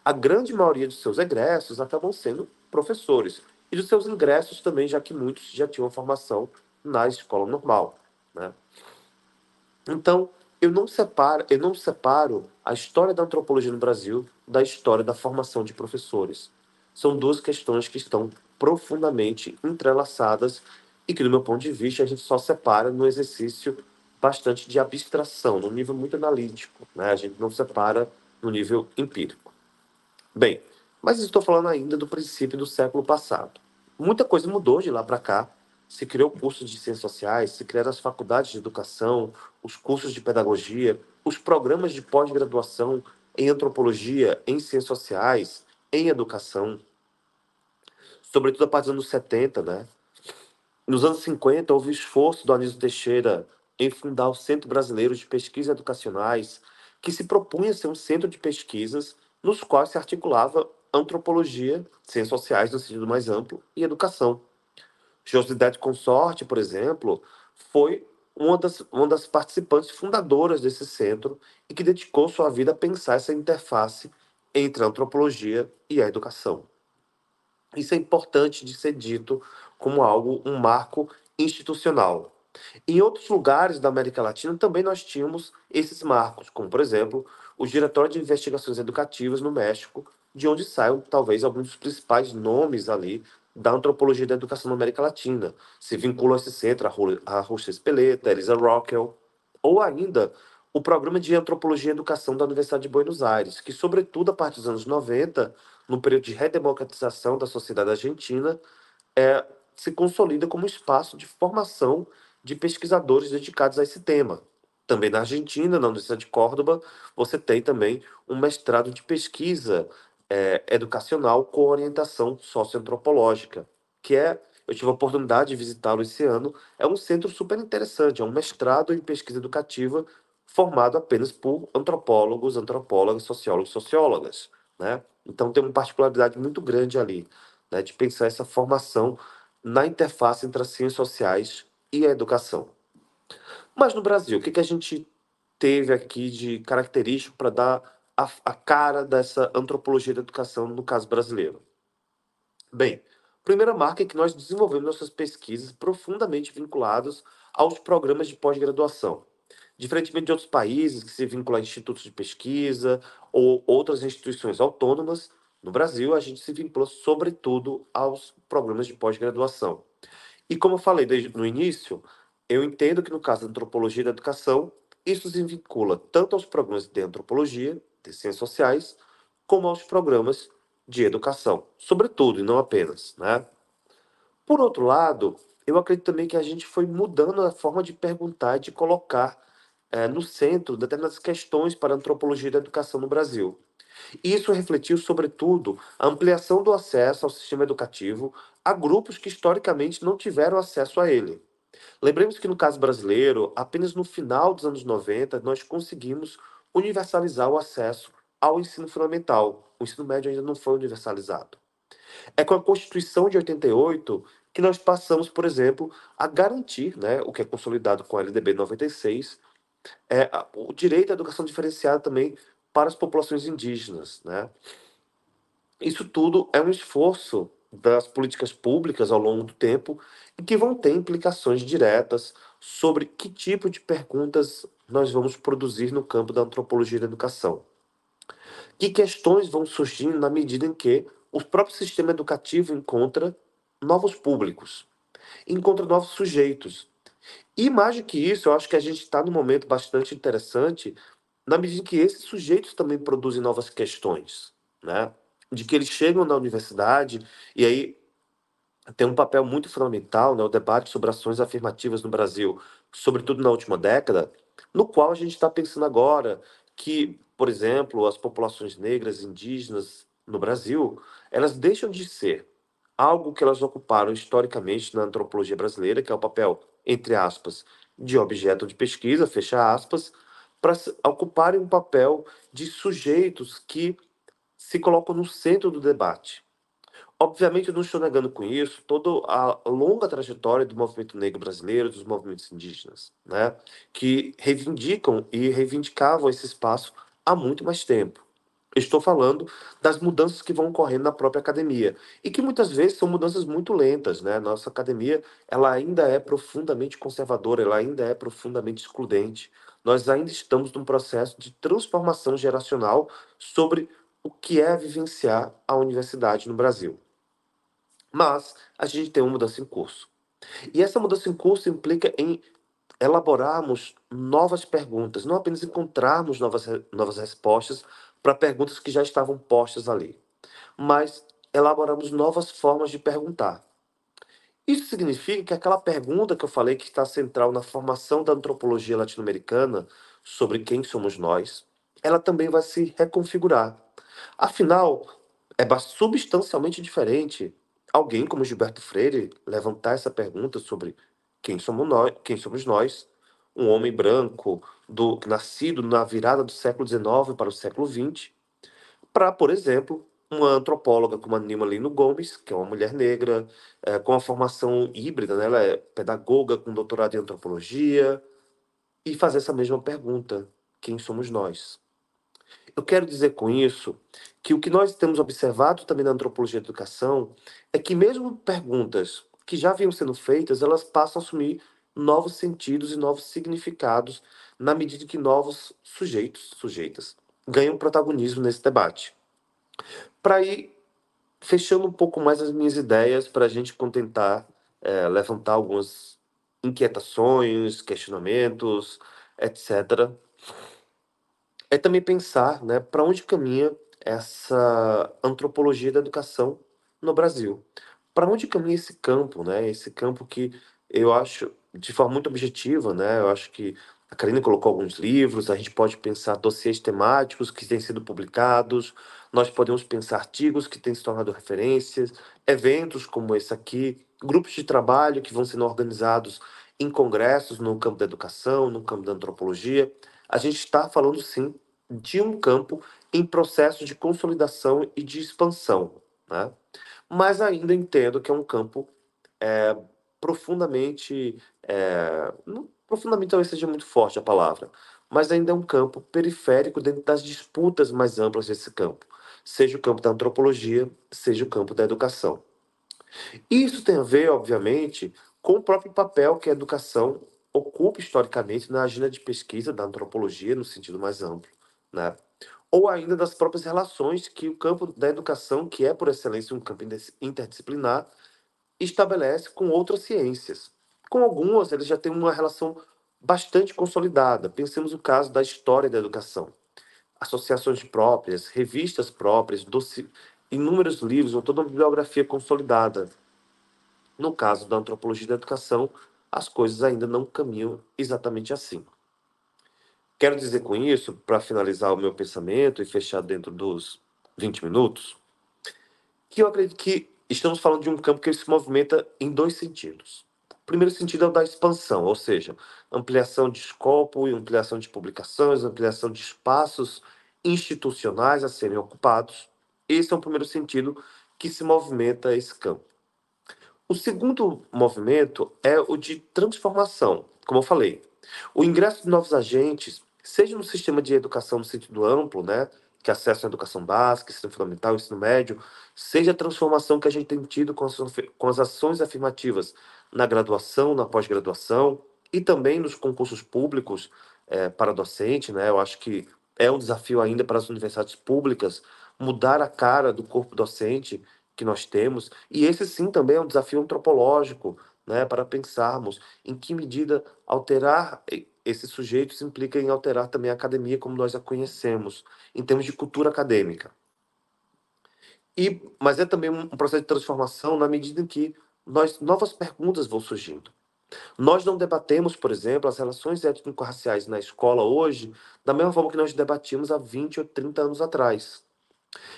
A grande maioria dos seus egressos acabam sendo professores. E dos seus ingressos também, já que muitos já tinham formação na escola normal, né? Então, eu não separo a história da antropologia no Brasil da história da formação de professores. São duas questões que estão profundamente entrelaçadas e que, do meu ponto de vista, a gente só separa no exercício bastante de abstração, num nível muito analítico, né? A gente não separa no nível empírico. Bem, mas estou falando ainda do princípio do século passado. Muita coisa mudou de lá para cá. Se criou cursos de ciências sociais, se criaram as faculdades de educação, os cursos de pedagogia, os programas de pós-graduação em antropologia, em ciências sociais, em educação, sobretudo a partir dos anos 70, né? Nos anos 50, houve esforço do Anísio Teixeira em fundar o Centro Brasileiro de Pesquisas Educacionais, que se propunha ser um centro de pesquisas nos quais se articulava antropologia, ciências sociais no sentido mais amplo, e educação. Josidete Consorte, por exemplo, foi uma das participantes fundadoras desse centro e que dedicou sua vida a pensar essa interface entre a antropologia e a educação. Isso é importante de ser dito como algo, um marco institucional. Em outros lugares da América Latina também nós tínhamos esses marcos, como, por exemplo, o Diretório de Investigações Educativas no México, de onde saem talvez alguns dos principais nomes ali da antropologia da educação na América Latina. Se vinculam a esse centro a Rocha Espeleta, Elisa Rockel, ou ainda o Programa de Antropologia e Educação da Universidade de Buenos Aires, que, sobretudo a partir dos anos 90, no período de redemocratização da sociedade argentina, é, se consolida como espaço de formação de pesquisadores dedicados a esse tema. Também na Argentina, na Universidade de Córdoba, você tem também um mestrado de pesquisa educacional com orientação socioantropológica, que eu tive a oportunidade de visitá-lo esse ano, é um centro super interessante, é um mestrado em pesquisa educativa formado apenas por antropólogos, antropólogas, sociólogos, sociólogas, né? Então tem uma particularidade muito grande ali, né, de pensar essa formação na interface entre as ciências sociais e a educação. Mas no Brasil, o que a gente teve aqui de característico para dar a cara dessa antropologia da educação no caso brasileiro? Bem, a primeira marca é que nós desenvolvemos nossas pesquisas profundamente vinculadas aos programas de pós-graduação. Diferentemente de outros países que se vinculam a institutos de pesquisa ou outras instituições autônomas, no Brasil a gente se vincula sobretudo aos programas de pós-graduação. E como eu falei no início, eu entendo que no caso da antropologia da educação, isso se vincula tanto aos programas de antropologia, de ciências sociais, como aos programas de educação, sobretudo e não apenas, né? Por outro lado, eu acredito também que a gente foi mudando a forma de perguntar e de colocar no centro determinadas questões para a antropologia da educação no Brasil. E isso refletiu, sobretudo, a ampliação do acesso ao sistema educativo a grupos que historicamente não tiveram acesso a ele. Lembremos que no caso brasileiro, apenas no final dos anos 90, nós conseguimos universalizar o acesso ao ensino fundamental. O ensino médio ainda não foi universalizado. É com a Constituição de 88 que nós passamos, por exemplo, a garantir, né, o que é consolidado com a LDB 96, o direito à educação diferenciada também para as populações indígenas, né? Isso tudo é um esforço das políticas públicas ao longo do tempo e que vão ter implicações diretas sobre que tipo de perguntas nós vamos produzir no campo da antropologia da educação. Que questões vão surgindo na medida em que o próprio sistema educativo encontra novos públicos, encontra novos sujeitos. E mais do que isso, eu acho que a gente está num momento bastante interessante na medida em que esses sujeitos também produzem novas questões, né? De que eles chegam na universidade e aí tem um papel muito fundamental, né, o debate sobre ações afirmativas no Brasil, sobretudo na última década, no qual a gente está pensando agora que, por exemplo, as populações negras, indígenas no Brasil, elas deixam de ser algo que elas ocuparam historicamente na antropologia brasileira, que é o papel, entre aspas, de objeto de pesquisa, fecha aspas, para ocuparem um papel de sujeitos que se colocam no centro do debate. Obviamente, eu não estou negando com isso toda a longa trajetória do movimento negro brasileiro, dos movimentos indígenas, né? Que reivindicam e reivindicavam esse espaço há muito mais tempo. Estou falando das mudanças que vão ocorrendo na própria academia e que muitas vezes são mudanças muito lentas, né? Nossa academia, ela ainda é profundamente conservadora, ela ainda é profundamente excludente. Nós ainda estamos num processo de transformação geracional sobre o que é vivenciar a universidade no Brasil. Mas a gente tem uma mudança em curso. E essa mudança em curso implica em elaborarmos novas perguntas, não apenas encontrarmos novas respostas para perguntas que já estavam postas ali, mas elaborarmos novas formas de perguntar. Isso significa que aquela pergunta que eu falei que está central na formação da antropologia latino-americana sobre quem somos nós, ela também vai se reconfigurar. Afinal, substancialmente diferente alguém como Gilberto Freire levantar essa pergunta sobre quem somos nós, um homem branco nascido na virada do século XIX para o século XX, para, por exemplo, uma antropóloga como a Nilma Lino Gomes, que é uma mulher negra, com a formação híbrida, né? Ela é pedagoga com doutorado em antropologia, e fazer essa mesma pergunta: quem somos nós? Eu quero dizer com isso que o que nós temos observado também na antropologia da educação é que mesmo perguntas que já vinham sendo feitas, elas passam a assumir novos sentidos e novos significados na medida que novos sujeitas, ganham protagonismo nesse debate. Para ir fechando um pouco mais as minhas ideias, para a gente tentar levantar algumas inquietações, questionamentos, etc. É também pensar, né, para onde caminha essa antropologia da educação no Brasil. Para onde caminha esse campo, né? Esse campo que eu acho, de forma muito objetiva, né? Eu acho que a Karine colocou alguns livros, a gente pode pensar dossiês temáticos que têm sido publicados, nós podemos pensar artigos que têm se tornado referências, eventos como esse aqui, grupos de trabalho que vão sendo organizados em congressos no campo da educação, no campo da antropologia. A gente está falando, sim, de um campo em processo de consolidação e de expansão, né? Mas ainda entendo que é um campo é, profundamente, não, profundamente talvez seja muito forte a palavra, mas ainda é um campo periférico dentro das disputas mais amplas desse campo, seja o campo da antropologia, seja o campo da educação. Isso tem a ver, obviamente, com o próprio papel que a educação ocupa historicamente na agenda de pesquisa da antropologia no sentido mais amplo, né? Ou ainda das próprias relações que o campo da educação, que é por excelência um campo interdisciplinar, estabelece com outras ciências. Com algumas, eles já têm uma relação bastante consolidada. Pensemos no caso da história da educação. Associações próprias, revistas próprias, inúmeros livros, ou toda uma bibliografia consolidada. No caso da antropologia da educação, as coisas ainda não caminham exatamente assim. Quero dizer com isso, para finalizar o meu pensamento e fechar dentro dos 20 minutos, que eu acredito que estamos falando de um campo que ele se movimenta em dois sentidos. O primeiro sentido é o da expansão, ou seja, ampliação de escopo e ampliação de publicações, ampliação de espaços institucionais a serem ocupados. Esse é o primeiro sentido que se movimenta esse campo. O segundo movimento é o de transformação, como eu falei. O ingresso de novos agentes, seja no sistema de educação no sentido amplo, né, que acessa a educação básica, ensino fundamental, ensino médio, seja a transformação que a gente tem tido com as ações afirmativas na graduação, na pós-graduação e também nos concursos públicos para docente, né? Eu acho que é um desafio ainda para as universidades públicas mudar a cara do corpo docente que nós temos, e esse sim também é um desafio antropológico, né, para pensarmos em que medida alterar esses sujeitos implica em alterar também a academia como nós a conhecemos, em termos de cultura acadêmica. Mas é também um processo de transformação na medida em que novas perguntas vão surgindo. Nós não debatemos, por exemplo, as relações étnico-raciais na escola hoje da mesma forma que nós debatíamos há 20 ou 30 anos atrás.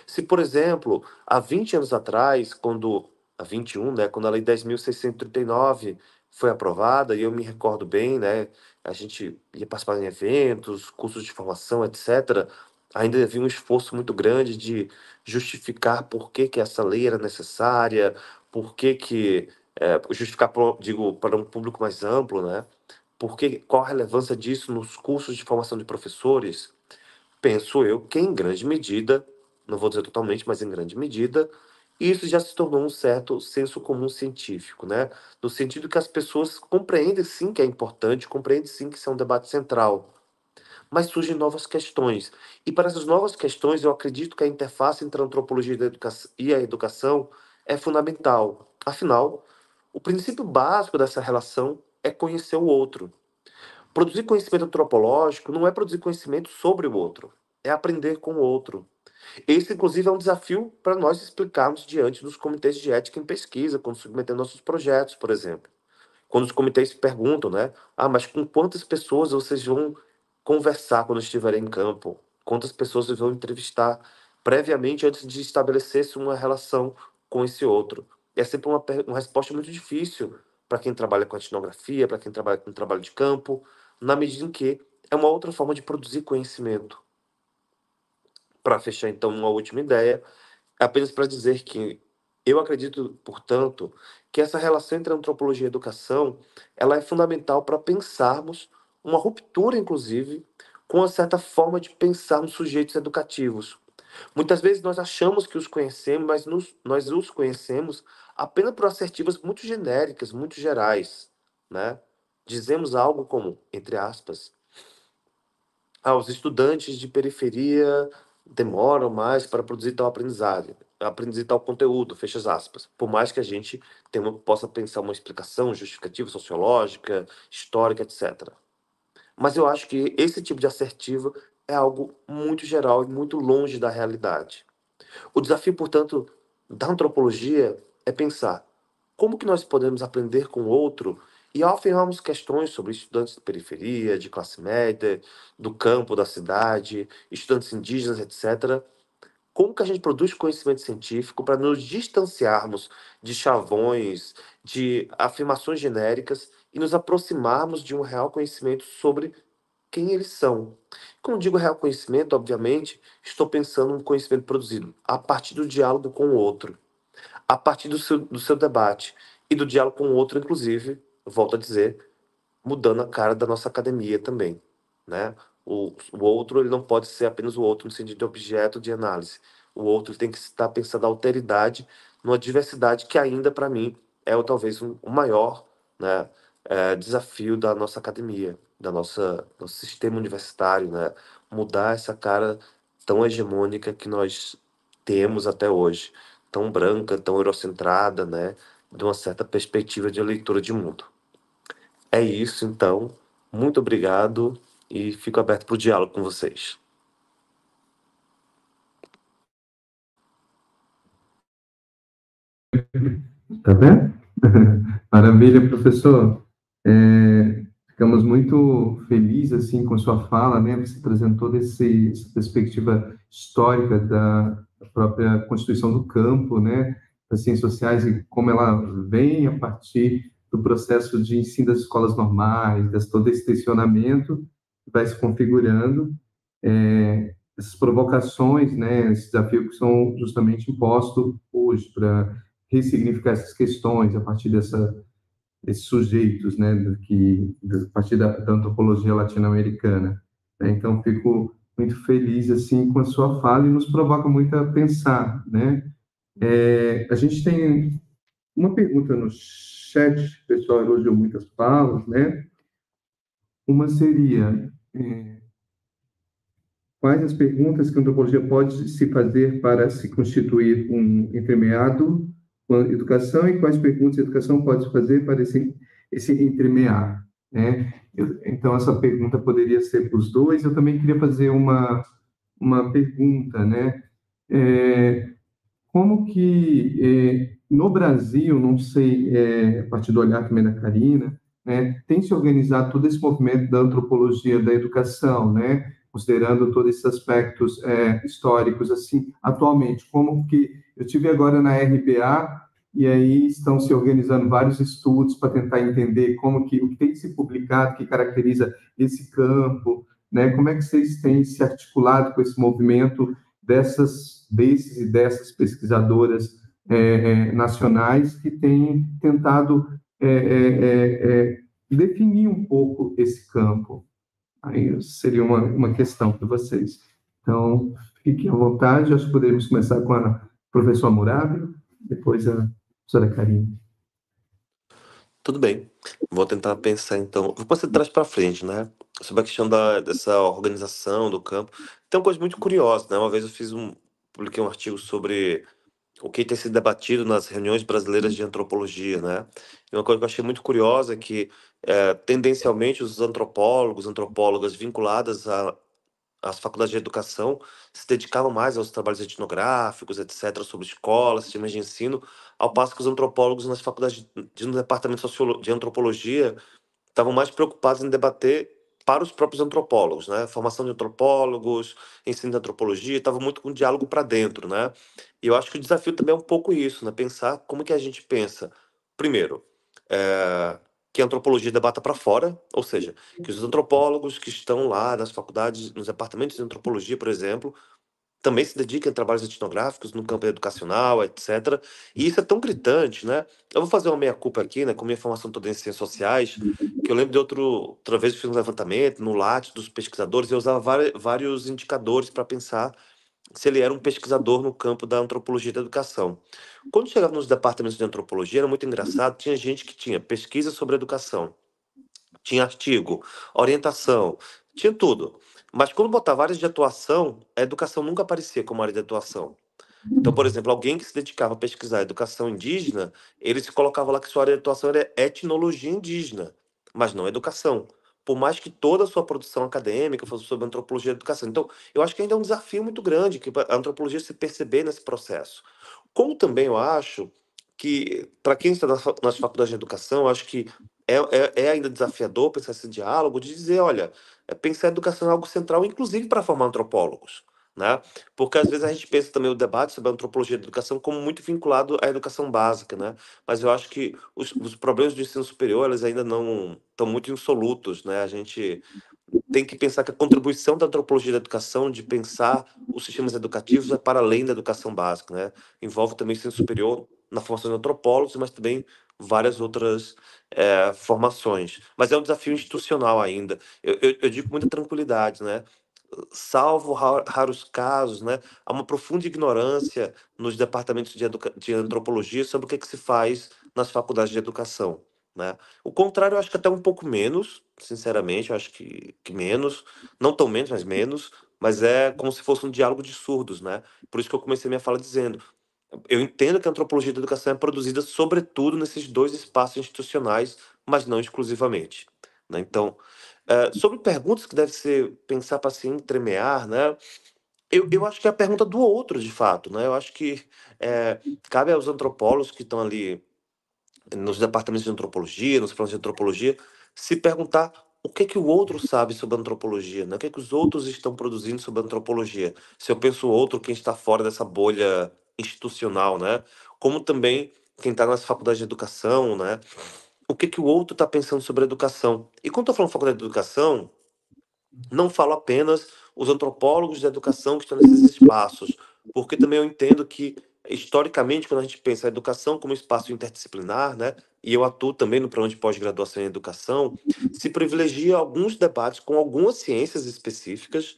Se, por exemplo, há 20 anos atrás, há 21, né, quando a Lei 10.639 foi aprovada, e eu me recordo bem, né, a gente ia participar em eventos, cursos de formação, etc., ainda havia um esforço muito grande de justificar por que que essa lei era necessária, por que que, justificar, digo, para um público mais amplo, né, qual a relevância disso nos cursos de formação de professores. penso eu que em grande medida, não vou dizer totalmente, mas em grande medida, isso já se tornou um certo senso comum científico, né? No sentido que as pessoas compreendem sim que é importante, compreendem sim que isso é um debate central, mas surgem novas questões. E para essas novas questões, eu acredito que a interface entre a antropologia e a educação é fundamental. Afinal, o princípio básico dessa relação é conhecer o outro. Produzir conhecimento antropológico não é produzir conhecimento sobre o outro, é aprender com o outro. Esse, inclusive, é um desafio para nós explicarmos diante dos comitês de ética em pesquisa, quando submetemos nossos projetos, por exemplo. Quando os comitês perguntam, né? Ah, mas com quantas pessoas vocês vão conversar quando estiverem em campo? Quantas pessoas vocês vão entrevistar previamente antes de estabelecer-se uma relação com esse outro? É sempre uma resposta muito difícil para quem trabalha com etnografia, para quem trabalha com trabalho de campo, na medida em que é uma outra forma de produzir conhecimento. Para fechar, então, uma última ideia, apenas para dizer que eu acredito, portanto, que essa relação entre antropologia e educação, ela é fundamental para pensarmos uma ruptura, inclusive, com uma certa forma de pensar nos sujeitos educativos. Muitas vezes nós achamos que os conhecemos, mas nós os conhecemos apenas por assertivas muito genéricas, muito gerais, né? Dizemos algo como, entre aspas, os estudantes de periferia demoram mais para produzir tal aprendizagem, aprender tal conteúdo, fecha as aspas. Por mais que a gente possa pensar uma explicação justificativa, sociológica, histórica, etc. Mas eu acho que esse tipo de assertiva é algo muito geral e muito longe da realidade. O desafio, portanto, da antropologia é pensar como que nós podemos aprender com o outro e ao afirmarmos questões sobre estudantes de periferia, de classe média, do campo, da cidade, estudantes indígenas, etc., como que a gente produz conhecimento científico para nos distanciarmos de chavões, de afirmações genéricas e nos aproximarmos de um real conhecimento sobre quem eles são. Quando digo real conhecimento, obviamente, estou pensando no conhecimento produzido a partir do diálogo com o outro, a partir do seu debate e do diálogo com o outro, inclusive, volto a dizer, mudando a cara da nossa academia também, né? O outro, ele não pode ser apenas o outro no sentido de objeto de análise. O outro tem que estar pensando a alteridade numa diversidade que ainda, para mim, é talvez o maior, né, desafio da nossa academia, nosso sistema universitário, né? Mudar essa cara tão hegemônica que nós temos até hoje, tão branca, tão eurocentrada, né? De uma certa perspectiva de leitura de mundo. É isso, então. Muito obrigado e fico aberto para o diálogo com vocês. Tá vendo? Maravilha, professor. Ficamos muito felizes assim com sua fala, né? Você trazendo toda essa perspectiva histórica da própria constituição do campo, né? Das ciências sociais e como ela vem a partir do processo de ensino das escolas normais, todo esse tensionamento que vai se configurando, essas provocações, né? Esses desafios que são justamente impostos hoje para ressignificar essas questões a partir desses sujeitos, né, a partir da antropologia latino-americana. Né? Então, fico muito feliz assim com a sua fala e nos provoca muito a pensar, né? A gente tem uma pergunta no chat, o pessoal elogiou muitas falas, né? Uma seria, quais as perguntas que a antropologia pode se fazer para se constituir um entremeado com a educação e quais perguntas a educação pode se fazer para esse entremear, né? Então, essa pergunta poderia ser para os dois. Eu também queria fazer uma pergunta, né? Como que, no Brasil, não sei, a partir do olhar também da Karina, né, tem se organizado todo esse movimento da antropologia da educação, né, considerando todos esses aspectos históricos, assim, atualmente, como que eu tive agora na RBA, e aí estão se organizando vários estudos para tentar entender o que tem se publicado, que caracteriza esse campo, né, como é que vocês têm se articulado com esse movimento desses e dessas pesquisadoras nacionais que têm tentado definir um pouco esse campo. Aí seria uma questão para vocês. Então, fiquem à vontade. Acho que podemos começar com a professora Murabi, depois a professora Karine. Tudo bem. Vou tentar pensar, então. Vou passar de trás para frente, né? Sobre a questão dessa organização do campo. Tem uma coisa muito curiosa, né? Uma vez publiquei um artigo sobre o que tem sido debatido nas reuniões brasileiras de antropologia, né? E uma coisa que eu achei muito curiosa é que, tendencialmente, os antropólogos, antropólogas vinculadas às faculdades de educação se dedicavam mais aos trabalhos etnográficos, etc., sobre escolas, sistemas de ensino, ao passo que os antropólogos nas faculdades no departamento de antropologia estavam mais preocupados em debater para os próprios antropólogos, né? Formação de antropólogos, ensino de antropologia, estava muito com diálogo para dentro, né? E eu acho que o desafio também é um pouco isso, né? Pensar como que a gente pensa. Primeiro, que a antropologia debata para fora, ou seja, que os antropólogos que estão lá nas faculdades, nos departamentos de antropologia, por exemplo, também se dediquem a trabalhos etnográficos no campo educacional, etc. E isso é tão gritante, né? Eu vou fazer uma meia-culpa aqui, né? Com minha formação toda em ciências sociais, que eu lembro de outra vez eu fiz um levantamento no Lattes dos pesquisadores e eu usava vários indicadores para pensar se ele era um pesquisador no campo da antropologia da educação. Quando chegava nos departamentos de antropologia, era muito engraçado, tinha gente que tinha pesquisa sobre educação, tinha artigo, orientação, tinha tudo. Mas quando botava áreas de atuação, a educação nunca aparecia como área de atuação. Então, por exemplo, alguém que se dedicava a pesquisar a educação indígena, ele se colocava lá que sua área de atuação era etnologia indígena, mas não educação. Por mais que toda a sua produção acadêmica fosse sobre antropologia e educação. Então, eu acho que ainda é um desafio muito grande que a antropologia se perceber nesse processo. Como também eu acho que, para quem está nas faculdades de educação, eu acho que é ainda desafiador pensar esse diálogo, de dizer, olha, pensar a educação é algo central, inclusive para formar antropólogos, né? Porque às vezes a gente pensa também o debate sobre a antropologia da educação como muito vinculado à educação básica, né? Mas eu acho que os problemas do ensino superior, eles ainda não estão muito insolutos, né? A gente tem que pensar que a contribuição da antropologia da educação, de pensar os sistemas educativos, é para além da educação básica, né? Envolve também ensino superior na formação de antropólogos, mas também várias outras formações. Mas é um desafio institucional ainda. Eu digo com muita tranquilidade, né? Salvo raros casos, né, há uma profunda ignorância nos departamentos de antropologia sobre o que se faz nas faculdades de educação, né? O contrário, eu acho que até um pouco menos, sinceramente, eu acho que menos, não tão menos, mas é como se fosse um diálogo de surdos, né? Por isso que eu comecei minha fala dizendo, eu entendo que a antropologia da educação é produzida sobretudo nesses dois espaços institucionais, mas não exclusivamente, né? Então, sobre perguntas que deve ser pensar para se entremear, né? Eu acho que é a pergunta do outro, de fato, né? Eu acho que cabe aos antropólogos que estão ali nos departamentos de antropologia, nos planos de antropologia, se perguntar o que que o outro sabe sobre antropologia, né? O que que os outros estão produzindo sobre antropologia. Se eu penso o outro, quem está fora dessa bolha institucional, né? Como também quem está nas faculdades de educação, né? O que que o outro está pensando sobre a educação. E quando eu estou falando faculdade de educação, não falo apenas os antropólogos da educação que estão nesses espaços, porque também eu entendo que, historicamente, quando a gente pensa a educação como espaço interdisciplinar, né, e eu atuo também no programa de pós-graduação em educação, se privilegia alguns debates com algumas ciências específicas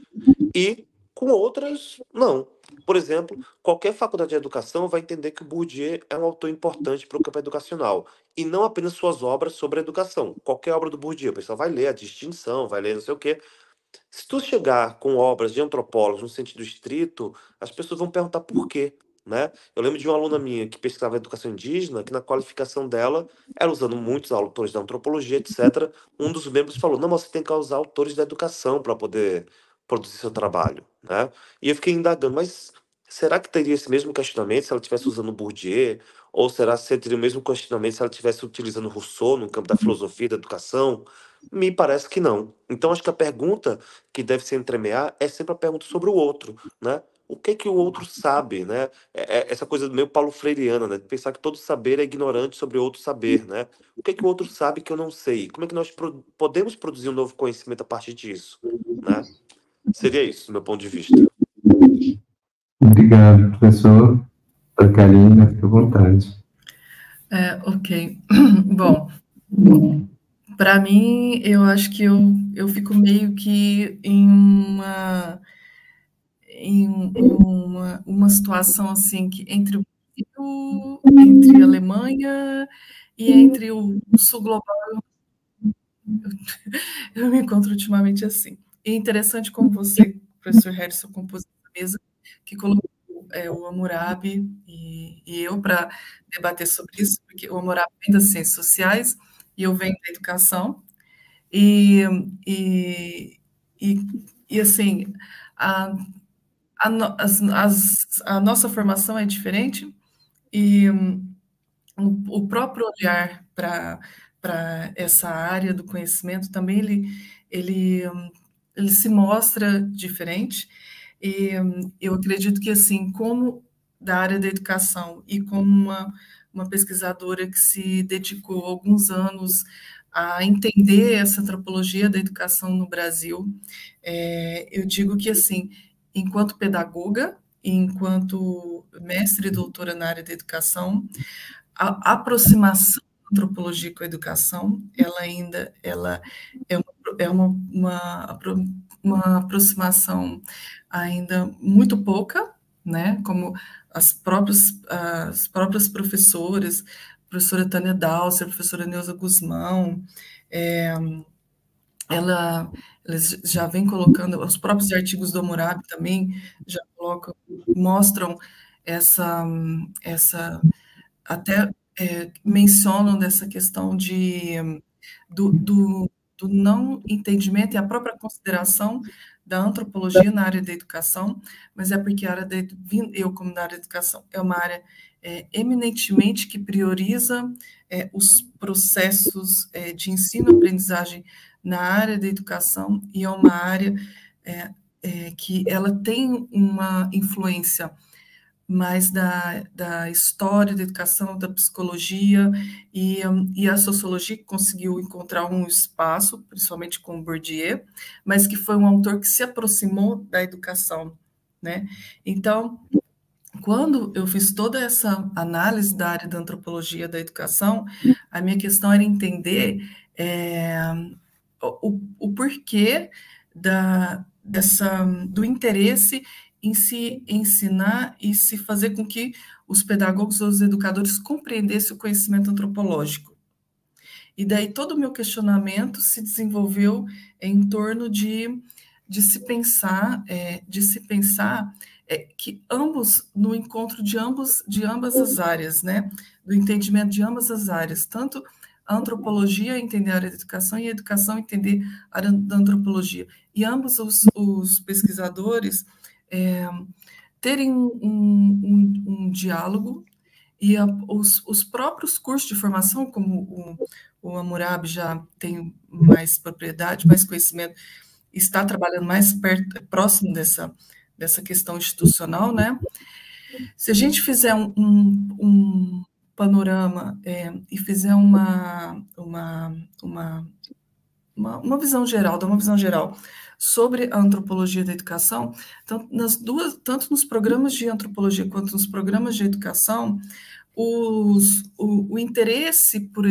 e com outras, não. Por exemplo, qualquer faculdade de educação vai entender que o Bourdieu é um autor importante para o campo educacional, e não apenas suas obras sobre a educação. Qualquer obra do Bourdieu, o pessoal vai ler a distinção, vai ler não sei o quê, se tu chegar com obras de antropólogos no sentido estrito, as pessoas vão perguntar por quê, né? Eu lembro de uma aluna minha que pesquisava educação indígena, que na qualificação dela, ela usando muitos autores da antropologia, etc., um dos membros falou, não, mas você tem que usar autores da educação para poder produzir seu trabalho, né? E eu fiquei indagando, mas será que teria esse mesmo questionamento se ela estivesse usando Bourdieu? Ou será que teria o mesmo questionamento se ela estivesse utilizando Rousseau no campo da filosofia da educação? Me parece que não. Então, acho que a pergunta que deve se entremear é sempre a pergunta sobre o outro, né? O que que o outro sabe, né? Essa coisa meio paulo freireana, né? Pensar que todo saber é ignorante sobre outro saber, né? O que que o outro sabe que eu não sei? Como é que nós podemos produzir um novo conhecimento a partir disso, né? Seria isso, do meu ponto de vista. Obrigado, professor. A Karine, fique à vontade. Ok. Bom, para mim, eu acho que eu fico meio que uma situação assim que entre a Alemanha e entre o sul global, eu me encontro ultimamente assim. E é interessante como você, professor Harrison, compôs essa mesa, que colocou o Hammurabi e eu para debater sobre isso, porque o Hammurabi vem das ciências sociais e eu venho da educação, e, e, e assim, a, a nossa formação é diferente, e o próprio olhar para essa área do conhecimento também ele, ele se mostra diferente. E eu acredito que, assim, como da área da educação e como uma pesquisadora que se dedicou alguns anos a entender essa antropologia da educação no Brasil, eu digo que, assim, enquanto pedagoga, enquanto mestre e doutora na área da educação, a aproximação da antropologia com a educação, ela é uma aproximação ainda muito pouca, né? Como as próprias professoras, professora Tânia Dalser, professora Neuza Guzmão, elas já vem colocando, os próprios artigos do Hammurabi também já colocam, mostram essa até mencionam dessa questão do não entendimento e a própria consideração da antropologia na área da educação, mas é porque a área eu, como na área da educação, é uma área eminentemente que prioriza os processos de ensino-aprendizagem na área da educação, e é uma área que ela tem uma influência mais da história da educação, da psicologia, e a sociologia que conseguiu encontrar um espaço, principalmente com Bourdieu, mas que foi um autor que se aproximou da educação, né? Então, quando eu fiz toda essa análise da área da antropologia da educação, a minha questão era entender o porquê do interesse em se ensinar e se fazer com que os pedagogos ou os educadores compreendessem o conhecimento antropológico. E daí todo o meu questionamento se desenvolveu em torno de se pensar que ambos, no encontro de ambas as áreas, né, do entendimento de ambas as áreas, tanto a antropologia entender a área da educação e a educação entender a área da antropologia. E ambos os pesquisadores terem um diálogo, e os próprios cursos de formação, como o Hammurabi já tem mais propriedade, mais conhecimento, está trabalhando mais próximo dessa questão institucional, né? Se a gente fizer um panorama e fizer uma visão geral, dar uma visão geral sobre a antropologia da educação, tanto nos programas de antropologia quanto nos programas de educação, o interesse por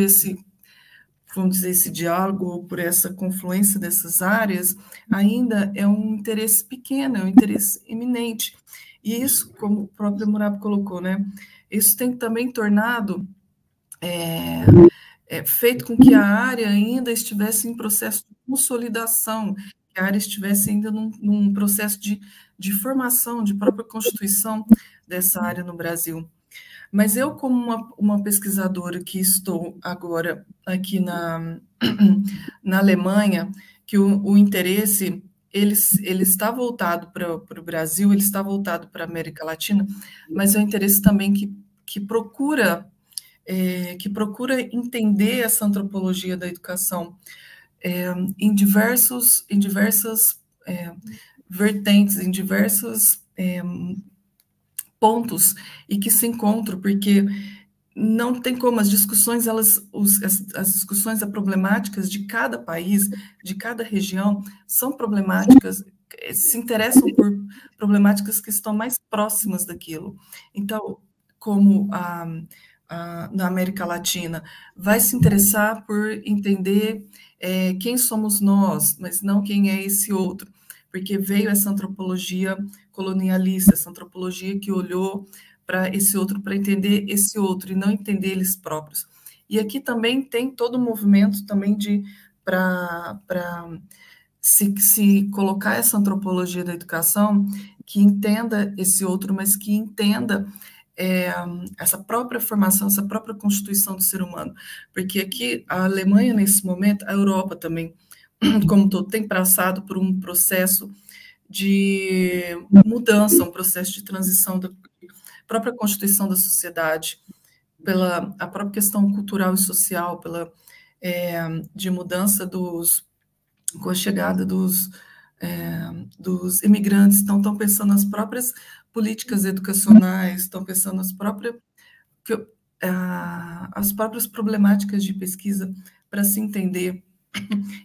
vamos dizer, esse diálogo, por essa confluência dessas áreas, ainda é um interesse pequeno, é um interesse iminente. E isso, como o próprio Hammurabi colocou, né, isso tem também tornado feito com que a área ainda estivesse em processo de consolidação, que a área estivesse ainda num processo de formação, de própria constituição dessa área no Brasil. Mas eu, como uma pesquisadora que estou agora aqui na Alemanha, que o interesse ele está voltado para o Brasil, ele está voltado para a América Latina, mas é um interesse também que procura entender essa antropologia da educação em diversas vertentes, em diversos pontos, e que se encontram, porque não tem como, as discussões, as discussões problemáticas de cada país, de cada região, são problemáticas, se interessam por problemáticas que estão mais próximas daquilo. Então, como na América Latina, vai se interessar por entender quem somos nós, mas não quem é esse outro. porque veio essa antropologia colonialista, essa antropologia que olhou para esse outro, para entender esse outro e não entender eles próprios. E aqui também tem todo um movimento também para se colocar essa antropologia da educação que entenda esse outro, mas que entenda essa própria formação, essa própria constituição do ser humano. Porque aqui a Alemanha, nesse momento, a Europa também, como todo, tem passado por um processo de mudança, um processo de transição da própria constituição da sociedade, pela a própria questão cultural e social, de mudança com a chegada dos imigrantes, estão pensando nas próprias políticas educacionais, estão pensando as próprias problemáticas de pesquisa para se entender.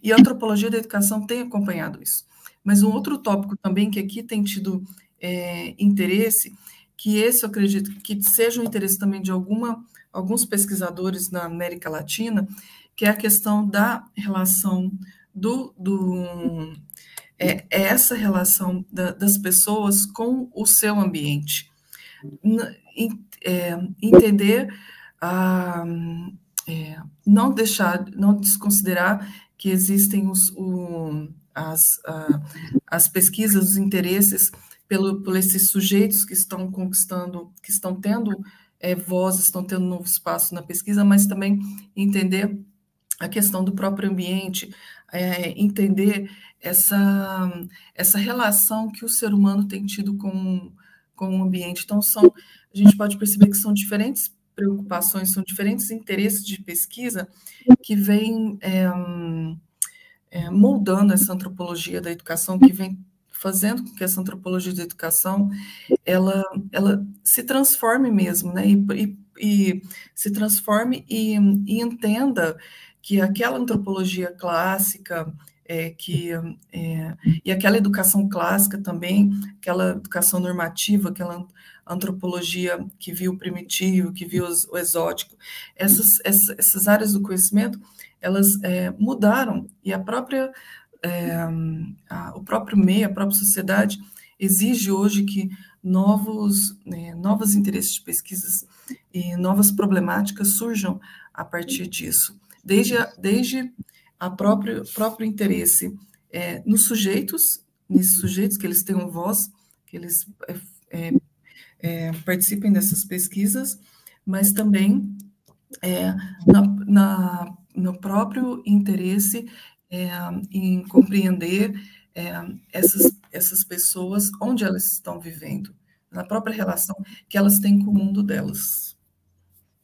E a antropologia da educação tem acompanhado isso. Mas um outro tópico também que aqui tem tido interesse, que esse eu acredito que seja um interesse também de alguns pesquisadores na América Latina, que é a questão da relação essa relação das pessoas com o seu ambiente. Entender, não desconsiderar que existem as pesquisas, os interesses por esses sujeitos que estão conquistando, que estão tendo voz, estão tendo novo espaço na pesquisa, mas também entender a questão do próprio ambiente, entender essa relação que o ser humano tem tido com o ambiente. Então, a gente pode perceber que são diferentes preocupações, são diferentes interesses de pesquisa que vêm moldando essa antropologia da educação, que vem fazendo com que essa antropologia da educação ela se transforme mesmo, né? E se transforme e entenda que aquela antropologia clássica, e aquela educação clássica também, aquela educação normativa, aquela antropologia que viu o primitivo, que viu o exótico, essas áreas do conhecimento, elas mudaram, e o próprio meio, a própria sociedade exige hoje que novos interesses de pesquisas e novas problemáticas surjam a partir disso. Desde o próprio interesse nesses sujeitos, que eles tenham voz, que eles participem dessas pesquisas, mas também no próprio interesse em compreender essas pessoas, onde elas estão vivendo, na própria relação que elas têm com o mundo delas.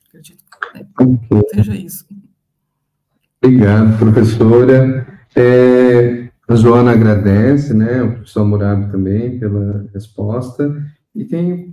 Acredito que seja isso. Obrigado, professora. A Joana agradece, né, o professor Murabi também pela resposta. E tem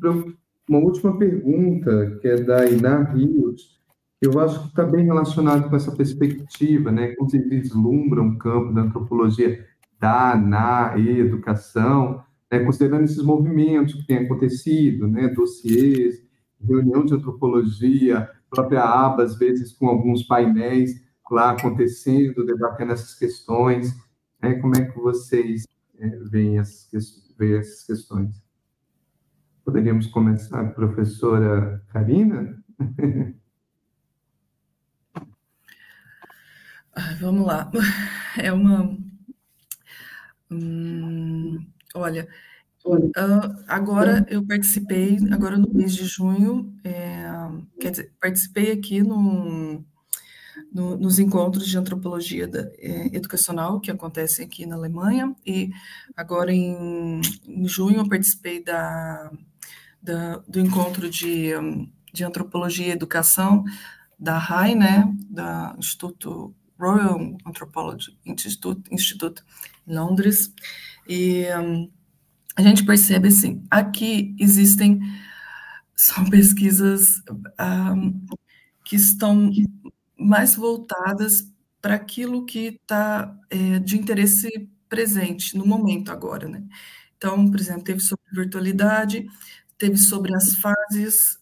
uma última pergunta, que é da Iná Rios, que eu acho que está bem relacionado com essa perspectiva, né, como se vislumbra um campo da antropologia na educação, né, considerando esses movimentos que têm acontecido, né, dossiês, reunião de antropologia, própria aba, às vezes com alguns painéis lá acontecendo, debatendo essas questões, né? Como é que vocês veem essas questões? Poderíamos começar, professora Karina? Vamos lá. Olha, agora eu participei, agora no mês de junho, quer dizer, participei aqui nos encontros de antropologia educacional que acontecem aqui na Alemanha, e agora em junho eu participei do encontro de antropologia e educação da RAI, né, da Instituto Royal Anthropology Institute em Londres, e a gente percebe assim, aqui são pesquisas que estão mais voltadas para aquilo que está de interesse presente, no momento agora, né? Então, por exemplo, teve sobre virtualidade, teve sobre as fases,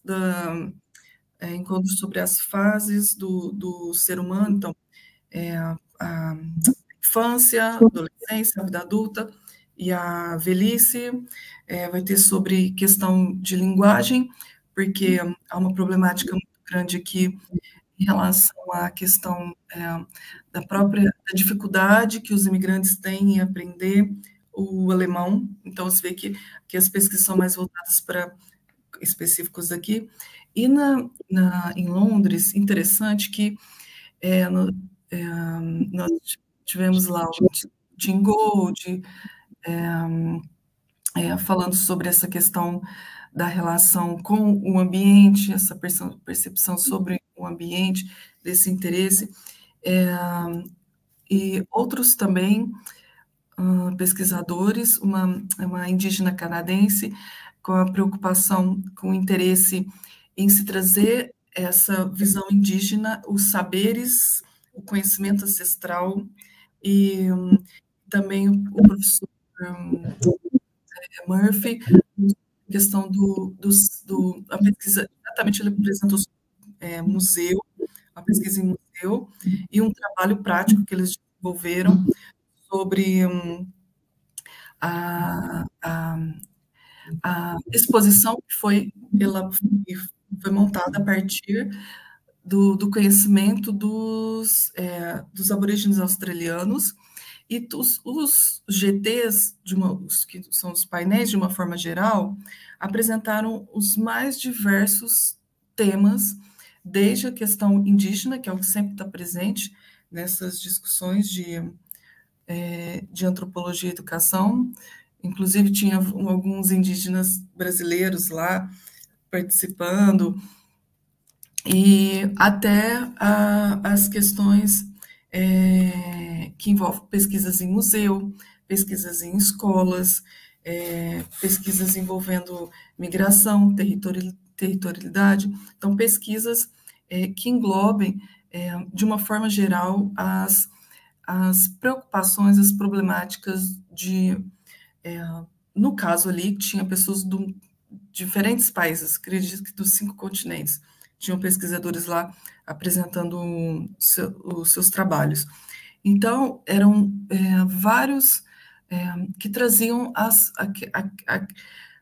encontro sobre as fases do ser humano, então, a infância, adolescência, a vida adulta, e a velhice, vai ter sobre questão de linguagem, porque há uma problemática muito grande aqui em relação à questão da própria da dificuldade que os imigrantes têm em aprender o alemão. Então, você vê que as pesquisas são mais voltadas para específicos aqui. E em Londres, interessante que nós tivemos lá o Tim Gold falando sobre essa questão da relação com o ambiente, essa percepção sobre o ambiente, desse interesse, e outros também pesquisadores, uma indígena canadense, com a preocupação, com o interesse em se trazer essa visão indígena, os saberes, o conhecimento ancestral, e também o professor Murphy, a questão a pesquisa, exatamente ele apresentou museu, uma pesquisa em museu, e um trabalho prático que eles desenvolveram sobre a exposição que foi montada a partir do conhecimento dos aborígenes australianos, e os GTs, que são os painéis de uma forma geral, apresentaram os mais diversos temas, desde a questão indígena, que é o que sempre está presente nessas discussões de antropologia e educação. Inclusive, tinha alguns indígenas brasileiros lá participando, e até as questões que envolvem pesquisas em museu, pesquisas em escolas, pesquisas envolvendo migração, territorialidade. Então, pesquisas que englobem, de uma forma geral, as preocupações, as problemáticas no caso ali, tinha pessoas de diferentes países, acredito que dos 5 continentes. Tinham pesquisadores lá apresentando os seus trabalhos. Então, eram vários que traziam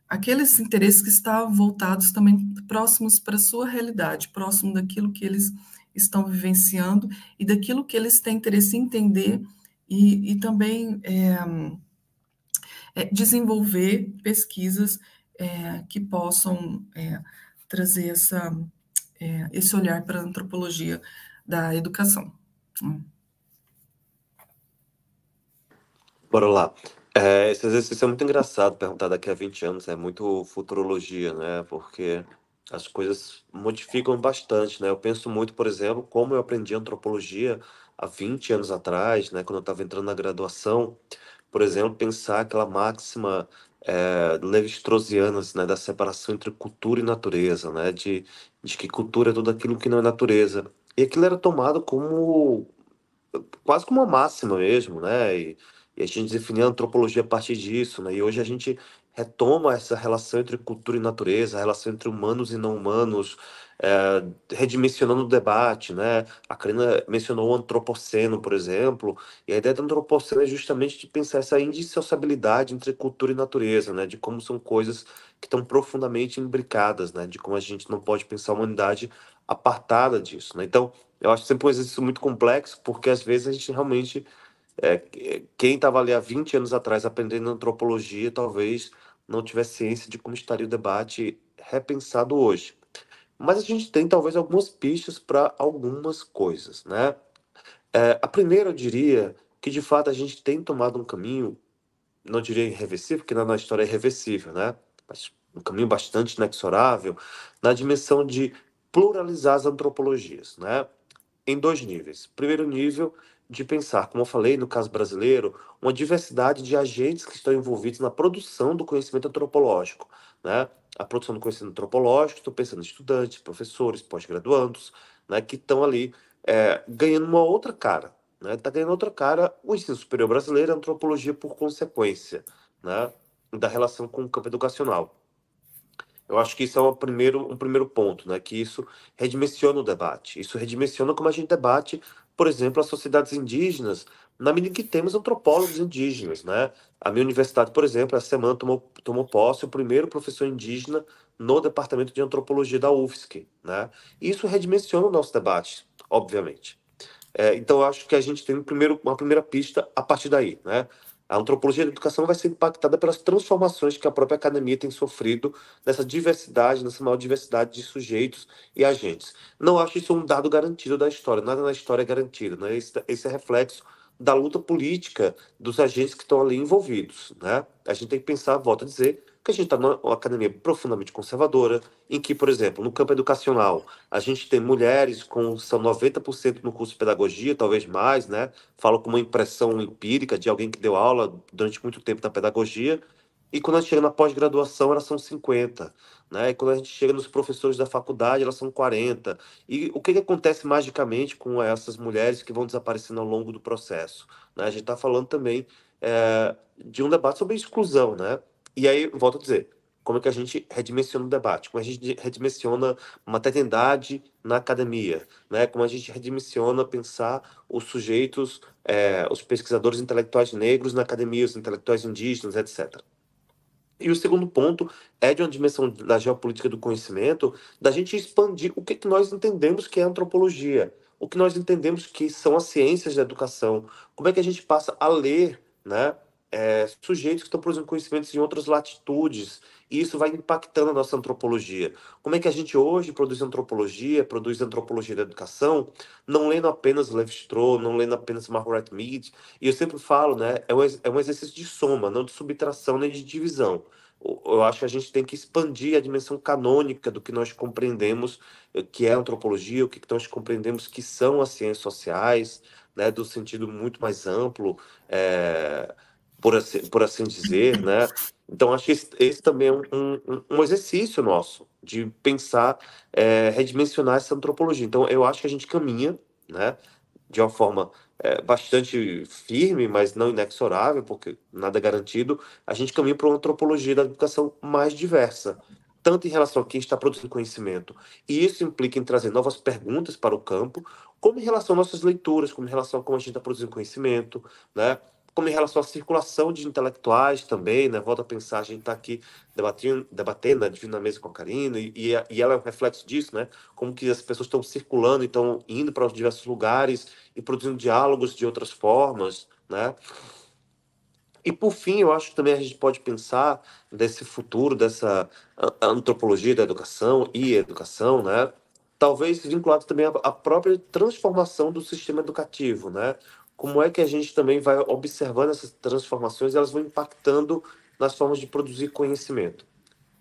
aqueles interesses que estavam voltados também próximos para a sua realidade, próximo daquilo que eles estão vivenciando e daquilo que eles têm interesse em entender e também desenvolver pesquisas que possam trazer esse olhar para a antropologia da educação. Bora lá. Esse exercício é muito engraçado, perguntar daqui a 20 anos, é muito futurologia, né? Porque as coisas modificam bastante, né? Eu penso muito, por exemplo, como eu aprendi antropologia há 20 anos atrás, né? Quando eu estava entrando na graduação, por exemplo, pensar aquela máxima levi-straussiana, né? Da separação entre cultura e natureza, né? De que cultura é tudo aquilo que não é natureza. E aquilo era tomado como quase como uma máxima mesmo, né? E a gente definia a antropologia a partir disso, né? E hoje a gente retoma essa relação entre cultura e natureza, a relação entre humanos e não humanos, redimensionando o debate, né? A Karina mencionou o antropoceno, por exemplo, e a ideia do antropoceno é justamente de pensar essa indissociabilidade entre cultura e natureza, né? De como são coisas que estão profundamente imbricadas, né? De como a gente não pode pensar a humanidade apartada disso, né? Então, eu acho sempre um exercício muito complexo, porque às vezes a gente realmente. Quem estava ali há 20 anos atrás aprendendo antropologia, talvez não tivesse ciência de como estaria o debate repensado hoje. Mas a gente tem talvez algumas pistas para algumas coisas, né? A primeira, eu diria que de fato a gente tem tomado um caminho, não diria irreversível, porque na história é irreversível, né? Mas um caminho bastante inexorável na dimensão de pluralizar as antropologias, né? Em 2 níveis. Primeiro nível, de pensar, como eu falei, no caso brasileiro, uma diversidade de agentes que estão envolvidos na produção do conhecimento antropológico, né? A produção do conhecimento antropológico, estou pensando em estudantes, professores, pós-graduandos, né? Que estão ali ganhando uma outra cara, né? Está ganhando outra cara o ensino superior brasileiro, a antropologia por consequência, né? Da relação com o campo educacional. Eu acho que isso é um primeiro ponto, né? Que isso redimensiona o debate. Isso redimensiona como a gente debate por exemplo, as sociedades indígenas, na medida que temos antropólogos indígenas, né? A minha universidade, por exemplo, essa semana tomou posse o primeiro professor indígena no departamento de antropologia da UFSC, né? Isso redimensiona o nosso debate, obviamente. Então, eu acho que a gente tem uma primeira pista a partir daí, né? A antropologia da educação vai ser impactada pelas transformações que a própria academia tem sofrido nessa diversidade, nessa maior diversidade de sujeitos e agentes. Não acho isso um dado garantido da história, nada na história é garantido, né? Esse é reflexo da luta política dos agentes que estão ali envolvidos, né? A gente tem que pensar, volto a dizer, que a gente está numa academia profundamente conservadora, em que, por exemplo, no campo educacional, a gente tem mulheres com são 90% no curso de pedagogia, talvez mais, né? Falo com uma impressão empírica de alguém que deu aula durante muito tempo na pedagogia, e quando a gente chega na pós-graduação, elas são 50, né? E quando a gente chega nos professores da faculdade, elas são 40. E o que que acontece magicamente com essas mulheres que vão desaparecendo ao longo do processo, né? A gente está falando também de um debate sobre exclusão, né? E aí, volto a dizer, como é que a gente redimensiona o debate? Como a gente redimensiona maternidade na academia, né? Como a gente redimensiona pensar os sujeitos, os pesquisadores intelectuais negros na academia, os intelectuais indígenas, etc. E o segundo ponto é de uma dimensão da geopolítica do conhecimento, da gente expandir o que, que nós entendemos que é antropologia, o que nós entendemos que são as ciências da educação, como é que a gente passa a ler, né, sujeitos que estão produzindo conhecimentos em outras latitudes, e isso vai impactando a nossa antropologia. Como é que a gente hoje produz antropologia da educação, não lendo apenas Levi-Strauss, não lendo apenas Margaret Mead, e eu sempre falo, né, é um exercício de soma, não de subtração nem de divisão. Eu acho que a gente tem que expandir a dimensão canônica do que nós compreendemos que é antropologia, o que nós compreendemos que são as ciências sociais, né, do sentido muito mais amplo, por assim dizer, né? Então, acho que esse também é um exercício nosso de pensar, redimensionar essa antropologia. Então, eu acho que a gente caminha, né, de uma forma bastante firme, mas não inexorável, porque nada é garantido, a gente caminha para uma antropologia da educação mais diversa, tanto em relação a quem está produzindo conhecimento, e isso implica em trazer novas perguntas para o campo, como em relação às nossas leituras, como em relação a como a gente está produzindo conhecimento, né? Como em relação à circulação de intelectuais também, né? Volto a pensar, a gente está aqui debatendo, né? Dividindo a mesa com a Karina, e ela é um reflexo disso, né? Como que as pessoas estão circulando, estão indo para os diversos lugares e produzindo diálogos de outras formas, né? E por fim, eu acho que também a gente pode pensar desse futuro, dessa antropologia da educação e educação, né? Talvez vinculado também à própria transformação do sistema educativo, né? Como é que a gente também vai observando essas transformações e elas vão impactando nas formas de produzir conhecimento?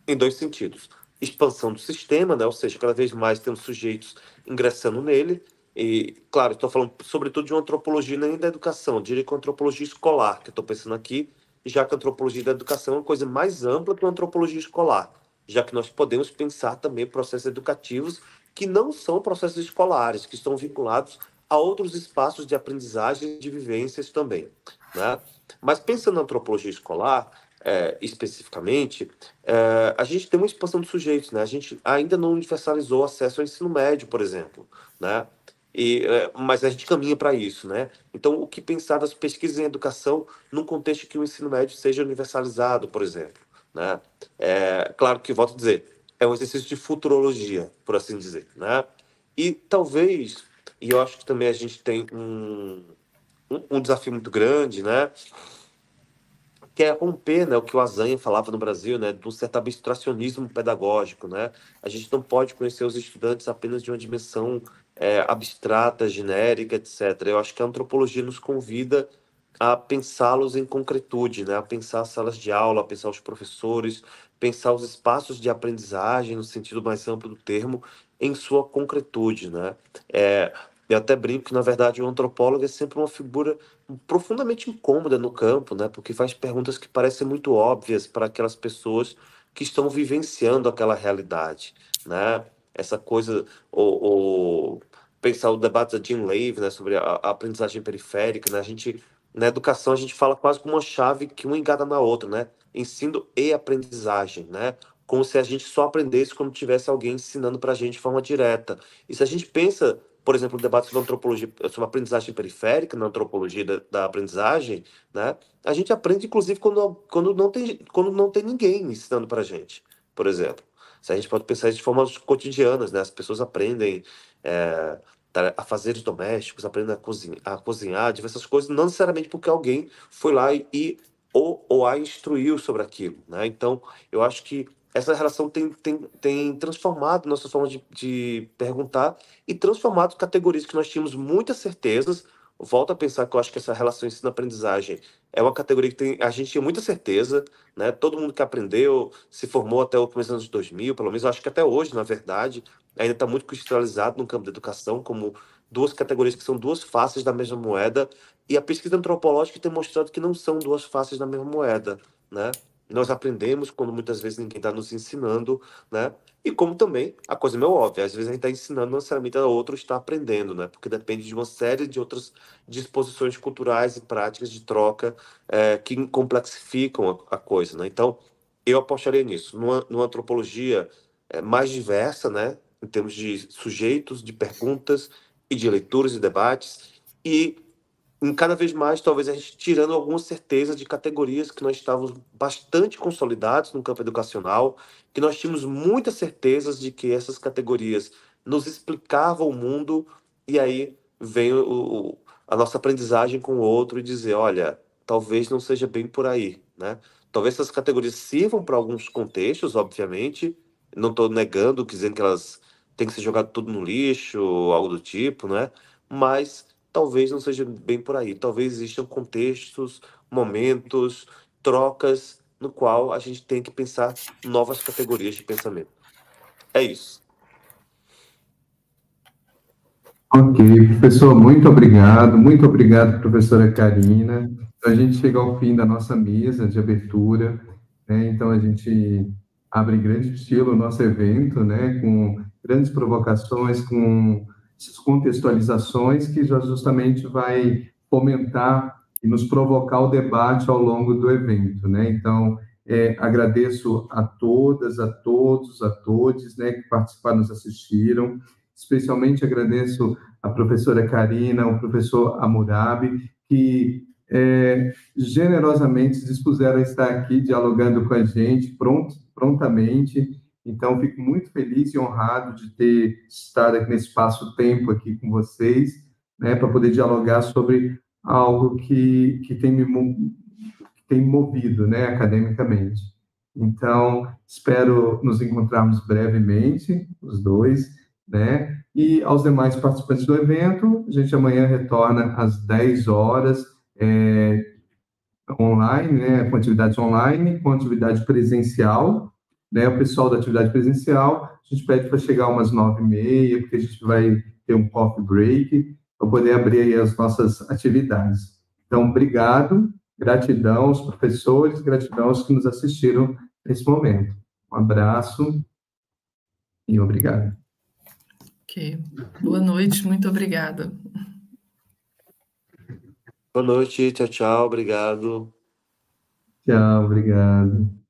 Em dois sentidos. Expansão do sistema, né? Ou seja, cada vez mais temos sujeitos ingressando nele. E, claro, estou falando sobretudo de uma antropologia nem da educação, eu diria que uma antropologia escolar, que eu estou pensando aqui, já que a antropologia da educação é uma coisa mais ampla que uma antropologia escolar, já que nós podemos pensar também processos educativos que não são processos escolares, que estão vinculados a outros espaços de aprendizagem e de vivências também, né? Mas pensando na antropologia escolar, especificamente, a gente tem uma expansão de sujeitos, né? A gente ainda não universalizou o acesso ao ensino médio, por exemplo, né? Mas a gente caminha para isso, né? Então, o que pensar das pesquisas em educação num contexto que o ensino médio seja universalizado, por exemplo, né? Claro que, volto a dizer, é um exercício de futurologia, por assim dizer, né? E talvez, e eu acho que também a gente tem um desafio muito grande, né? Que é romper, né, o que o Azanha falava no Brasil, né, de um certo abstracionismo pedagógico, né? A gente não pode conhecer os estudantes apenas de uma dimensão abstrata, genérica, etc. Eu acho que a antropologia nos convida a pensá-los em concretude, né? A pensar as salas de aula, a pensar os professores, pensar os espaços de aprendizagem, no sentido mais amplo do termo, em sua concretude, né? É, eu até brinco que, na verdade, o antropólogo é sempre uma figura profundamente incômoda no campo, né? Porque faz perguntas que parecem muito óbvias para aquelas pessoas que estão vivenciando aquela realidade, né? Essa coisa, ou pensar o debate da Jean Lave, né, sobre a aprendizagem periférica, né? A gente, na educação, a gente fala quase como uma chave que uma engata na outra, né? Ensino e aprendizagem, né? Como se a gente só aprendesse quando tivesse alguém ensinando para a gente de forma direta. E se a gente pensa por exemplo, o debate sobre antropologia, sobre aprendizagem periférica, na antropologia da aprendizagem, né? A gente aprende, inclusive, quando não tem ninguém ensinando para a gente, por exemplo. Se a gente pode pensar isso de formas cotidianas, né? As pessoas aprendem é, afazeres domésticos, aprendem a cozinhar, diversas coisas, não necessariamente porque alguém foi lá ou a instruiu sobre aquilo, né? Então, eu acho que essa relação tem transformado nossa forma de perguntar e transformado categorias que nós tínhamos muitas certezas. Volto a pensar que eu acho que essa relação ensino-aprendizagem é uma categoria que a gente tinha muita certeza, né? Todo mundo que aprendeu se formou até o começo dos anos 2000, pelo menos eu acho que até hoje, na verdade, ainda está muito cristalizado no campo da educação como duas categorias que são duas faces da mesma moeda, e a pesquisa antropológica tem mostrado que não são duas faces da mesma moeda, né? Nós aprendemos quando muitas vezes ninguém está nos ensinando, né? E como também, a coisa é meio óbvia, às vezes a gente está ensinando, não necessariamente a outro está aprendendo, né? Porque depende de uma série de outras disposições culturais e práticas de troca que complexificam a coisa, né? Então, eu apostaria nisso, numa antropologia mais diversa, né? Em termos de sujeitos, de perguntas e de leituras e debates, e em cada vez mais, talvez a gente tirando alguma certeza de categorias que nós estávamos bastante consolidados no campo educacional, que nós tínhamos muitas certezas de que essas categorias nos explicavam o mundo, e aí vem a nossa aprendizagem com o outro e dizer, olha, talvez não seja bem por aí, né? Talvez essas categorias sirvam para alguns contextos, obviamente, não estou negando, dizendo que elas têm que ser jogadas tudo no lixo, ou algo do tipo, né? Mas talvez não seja bem por aí. Talvez existam contextos, momentos, trocas, no qual a gente tem que pensar novas categorias de pensamento. É isso. Ok, professor, muito obrigado, professora Karina. A gente chega ao fim da nossa mesa de abertura, né? Então a gente abre em grande estilo o nosso evento, né? Com grandes provocações, com essas contextualizações que já justamente vai fomentar e nos provocar o debate ao longo do evento, né? Então, agradeço a todas, a todos, a todes, né? Que participaram, nos assistiram. Especialmente agradeço a professora Karina, ao professor Hammurabi, que generosamente se dispuseram a estar aqui dialogando com a gente prontamente. Então, fico muito feliz e honrado de ter estado aqui nesse espaço-tempo aqui com vocês, né, para poder dialogar sobre algo que tem me movido, né, academicamente. Então, espero nos encontrarmos brevemente, os dois, né? E aos demais participantes do evento, a gente amanhã retorna às 10 horas, online, né? Com atividades online, com atividade presencial, né? O pessoal da atividade presencial, a gente pede para chegar umas 9h30, porque a gente vai ter um coffee break, para poder abrir aí as nossas atividades. Então, obrigado, gratidão aos professores, gratidão aos que nos assistiram nesse momento. Um abraço e obrigado. Ok. Boa noite, muito obrigada. Boa noite, tchau, tchau, obrigado. Tchau, obrigado.